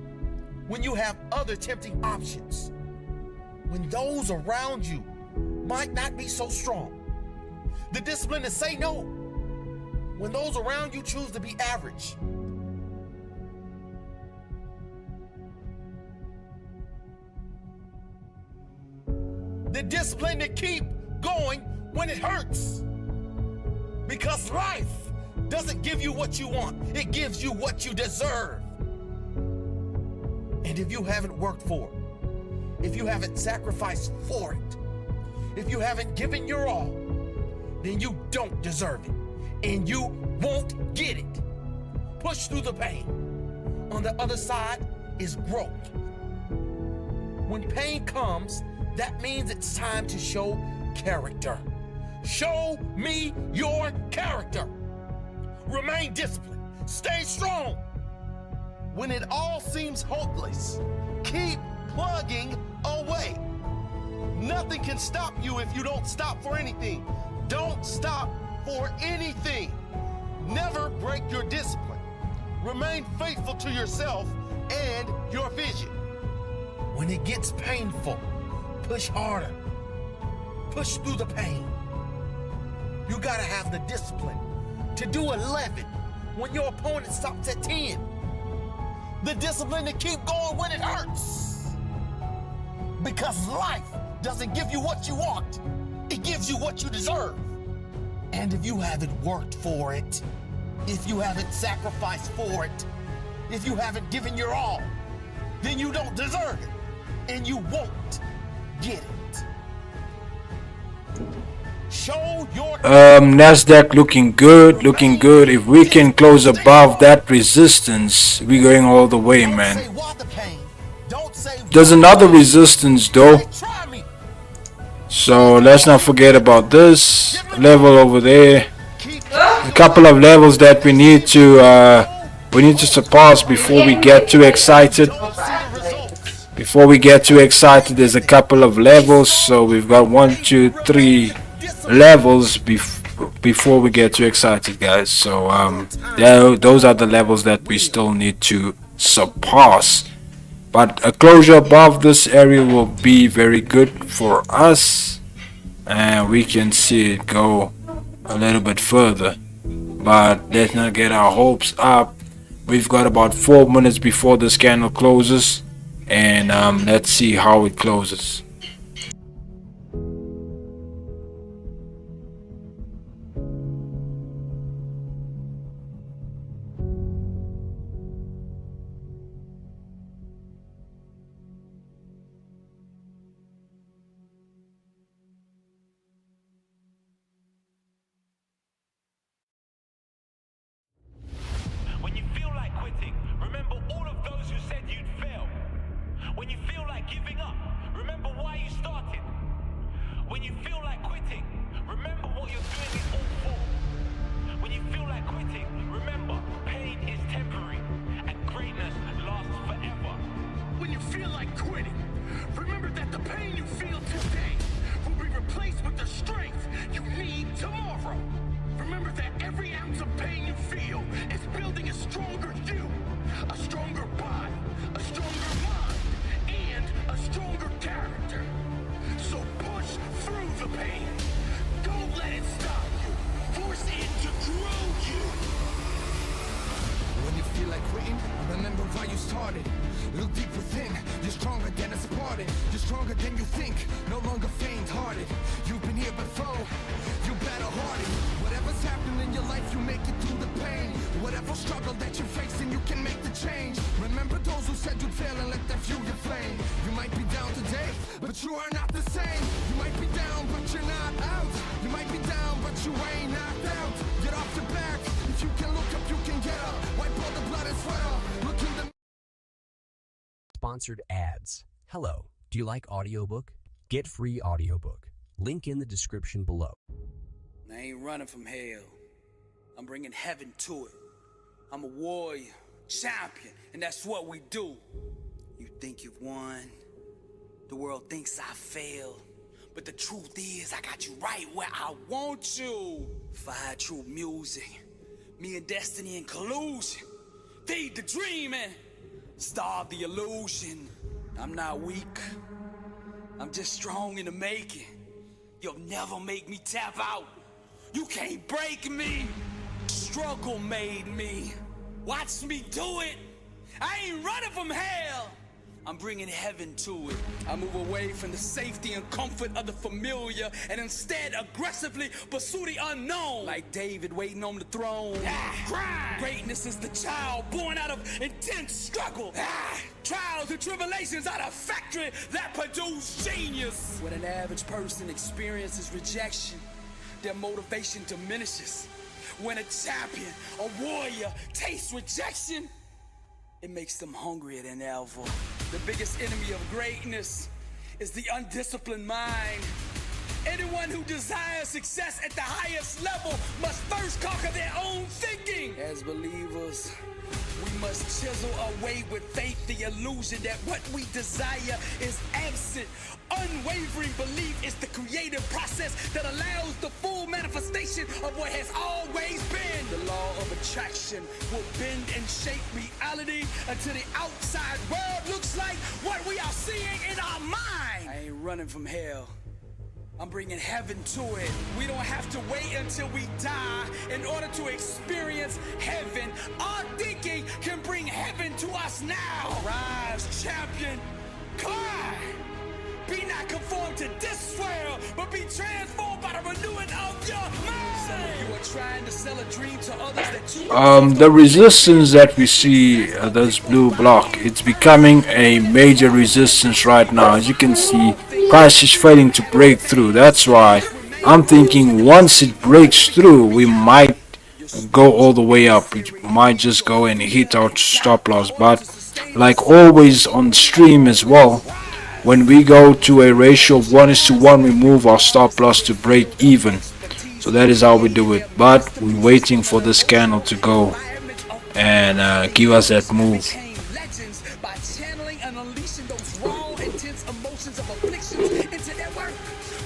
When you have other tempting options. When those around you might not be so strong. The discipline to say no when those around you choose to be average. The discipline to keep going when it hurts. Because life doesn't give you what you want, it gives you what you deserve. And if you haven't worked for it, if you haven't sacrificed for it, if you haven't given your all, then you don't deserve it, and you won't get it. Push through the pain. On the other side is growth. When pain comes, that means it's time to show character. Show me your character. Remain disciplined. Stay strong. When it all seems hopeless, keep plugging away. Nothing can stop you if you don't stop for anything. Don't stop for anything. Never break your discipline. Remain faithful to yourself and your vision. When it gets painful, push harder. Push through the pain. You gotta have the discipline to do 11 when your opponent stops at 10. The discipline to keep going when it hurts. Because life doesn't give you what you want, it gives you what you deserve. And if you haven't worked for it, if you haven't sacrificed for it, if you haven't given your all, then you don't deserve it, and you won't get it. Show your Nasdaq looking good, looking good. If we can close above that resistance, we're going all the way, man. There's another resistance though, so let's not forget about this level over there. A couple of levels that we need to surpass before we get too excited. Before we get too excited, there's a couple of levels, so we've got 1, 2, 3 levels before we get too excited, guys. So those are the levels that we still need to surpass. But a closure above this area will be very good for us, and we can see it go a little bit further. But let's not get our hopes up. We've got about 4 minutes before this candle closes, and let's see how it closes. When you feel like quitting, remember all of those who said you'd fail. When you feel like giving up, remember why you started. When you feel like quitting, remember what you're doing is all for. When you feel like quitting, remember pain is temporary and greatness lasts forever. When you feel like quitting, remember that the pain you feel today will be replaced with the strength you need tomorrow. Remember that every ounce of pain you feel is building a stronger you, a stronger body, a stronger mind, and a stronger character. So push through the pain. Don't let it stop you. Force it to grow you. When you feel like quitting, remember why you started. Look deep within, you're stronger than a Spartan. You're stronger than you think, no longer faint-hearted. You've been here before, you better hearted. Whatever's happening in your life, you make it through the pain. Whatever struggle that you're facing, you can make the change. Remember those who said you'd fail and let them fuel your flame. You might be down today, but you are not the same. You might be down, but you're not out. You might be down, but you ain't knocked out. Get off your back, if you can look up, you can get up. Wipe all the blood and sweat off. Look in the Sponsored ads. Hello, do you like audiobook? Get free audiobook. Link in the description below. I ain't running from hell. I'm bringing heaven to it. I'm a warrior, champion, and that's what we do. You think you've won. The world thinks I failed. But the truth is, I got you right where I want you. Fire true music. Me and destiny in collusion. Feed the dream and starve the illusion. I'm not weak. I'm just strong in the making. You'll never make me tap out. You can't break me. Struggle made me. Watch me do it. I ain't running from hell. I'm bringing heaven to it. I move away from the safety and comfort of the familiar and instead aggressively pursue the unknown. Like David waiting on the throne. Grind. Greatness is the child born out of intense struggle. Trials and tribulations are the factory that produce genius. When an average person experiences rejection, their motivation diminishes. When a champion, a warrior, tastes rejection, it makes them hungrier than ever. The biggest enemy of greatness is the undisciplined mind. Anyone who desires success at the highest level must first conquer their own thinking. As believers, we must chisel away with faith the illusion that what we desire is absent. Unwavering belief is the creative process that allows the full manifestation of what has always been. The law of attraction will bend and shape reality until the outside world looks like what we are seeing in our mind. I ain't running from hell. I'm bringing heaven to it. We don't have to wait until we die in order to experience heaven. Our thinking can bring heaven to us now. Rise, champion, climb. Be not conformed to this world, but be transformed by the renewing of your mind. Some of you are trying to sell a dream to others that you The resistance that we see, this blue block, it's becoming a major resistance right now. As you can see, price is failing to break through. That's why I'm thinking once it breaks through, we might go all the way up. We might just go and hit our stop loss. But like always on stream as well, when we go to a ratio of 1:1, we move our stop loss to break even. So that is how we do it. But we're waiting for this candle to go and give us that move. by channeling and unleashing those raw, intense emotions of afflictions into their work.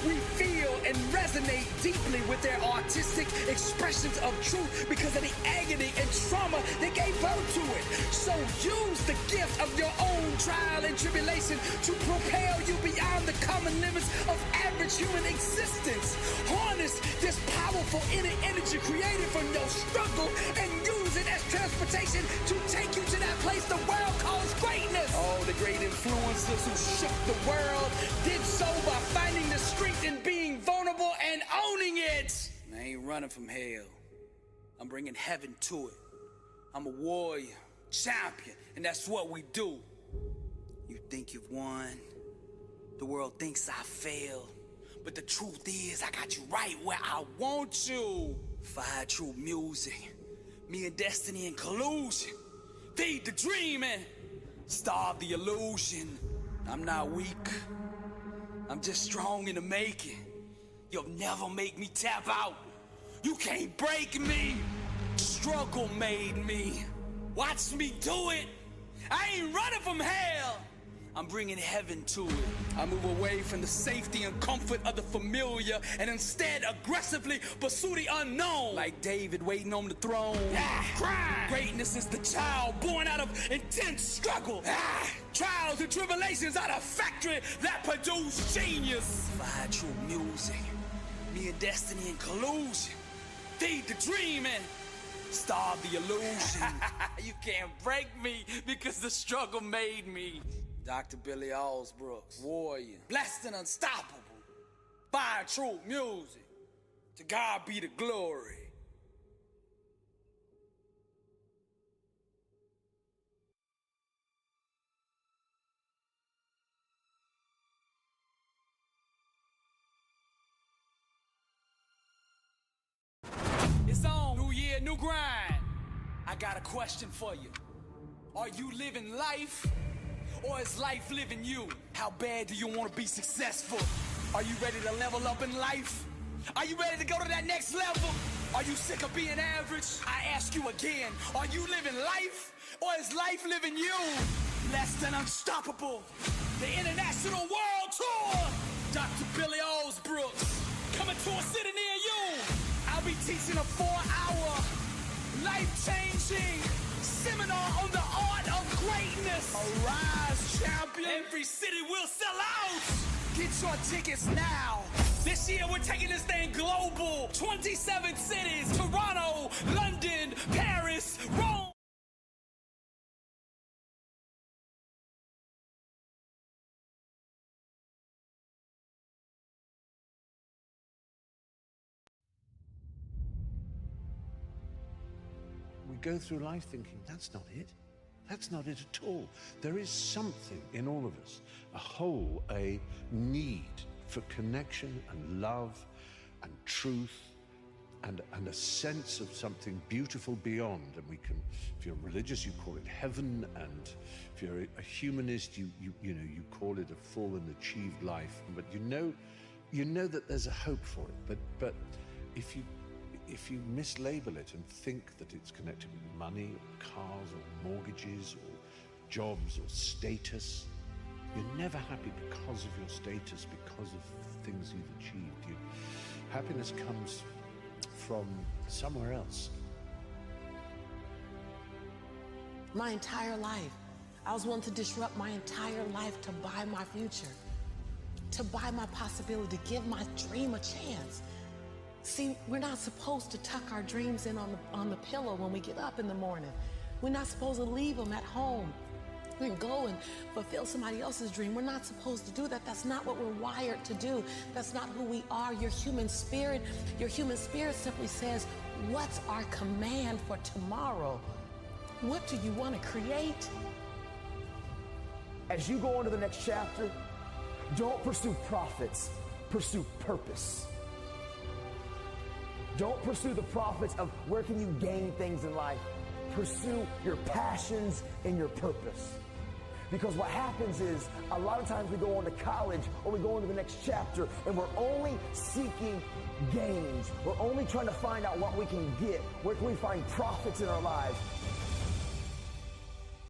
We feel and resonate deeply with their artistic expressions of truth because of the agony and trauma that gave birth to it. So use the gift of your own trial and tribulation to propel you beyond the common limits of average human existence. Harness this powerful inner energy created from your struggle and use it as transportation to take you to that place the world calls greatness. All the great influencers who shook the world did so by finding the strength in being vulnerable and owning it. I ain't running from hell. I'm bringing heaven to it. I'm a warrior, champion, and that's what we do. You think you've won. The world thinks I failed. But the truth is, I got you right where I want you. Fire true music. Me and destiny in collusion. Feed the dream and starve the illusion. I'm not weak. I'm just strong in the making. You'll never make me tap out. You can't break me. Struggle made me. Watch me do it. I ain't running from hell. I'm bringing heaven to it. I move away from the safety and comfort of the familiar and instead aggressively pursue the unknown. Like David waiting on the throne. Greatness is the child born out of intense struggle. Trials and tribulations are the factory that produce genius. Fire true music. Me and destiny in collusion. Feed the dream and starve the illusion. You can't break me because the struggle made me. Dr. Billy Allsbrooks, warrior, blessed and unstoppable. Fire true music. To God be the glory. It's on. New year, new grind. I got a question for you. Are you living life? Or is life living you? How bad do you want to be successful? Are you ready to level up in life? Are you ready to go to that next level? Are you sick of being average? I ask you again, are you living life? Or is life living you? Less than unstoppable. The international world tour. Dr. Billy Allsbrooks. Coming to a city near you. I'll be teaching a 4-hour life-changing seminar on the art of greatness. Arise, champion. Every city will sell out. Get your tickets now. This year we're taking this thing global. 27 cities. Toronto, London, Paris, Rome. go through life thinking, that's not it. That's not it at all. There is something in all of us, a hole, a need for connection and love and truth and a sense of something beautiful beyond. And we can, if you're religious, you call it heaven, and if you're a humanist, you call it a full and achieved life. But you know that there's a hope for it. But if you mislabel it and think that it's connected with money or cars or mortgages or jobs or status, you're never happy because of your status, because of things you've achieved. Happiness comes from somewhere else. My entire life, I was willing to disrupt my entire life to buy my future, to buy my possibility, to give my dream a chance. See, we're not supposed to tuck our dreams in on the pillow when we get up in the morning. We're not supposed to leave them at home and go and fulfill somebody else's dream. We're not supposed to do that. That's not what we're wired to do. That's not who we are. Your human spirit simply says, what's our command for tomorrow? What do you want to create? As you go on to the next chapter, don't pursue profits, pursue purpose. Don't pursue the profits of where can you gain things in life. Pursue your passions and your purpose. Because what happens is, a lot of times we go on to college or we go into the next chapter and we're only seeking gains. We're only trying to find out what we can get. Where can we find profits in our lives?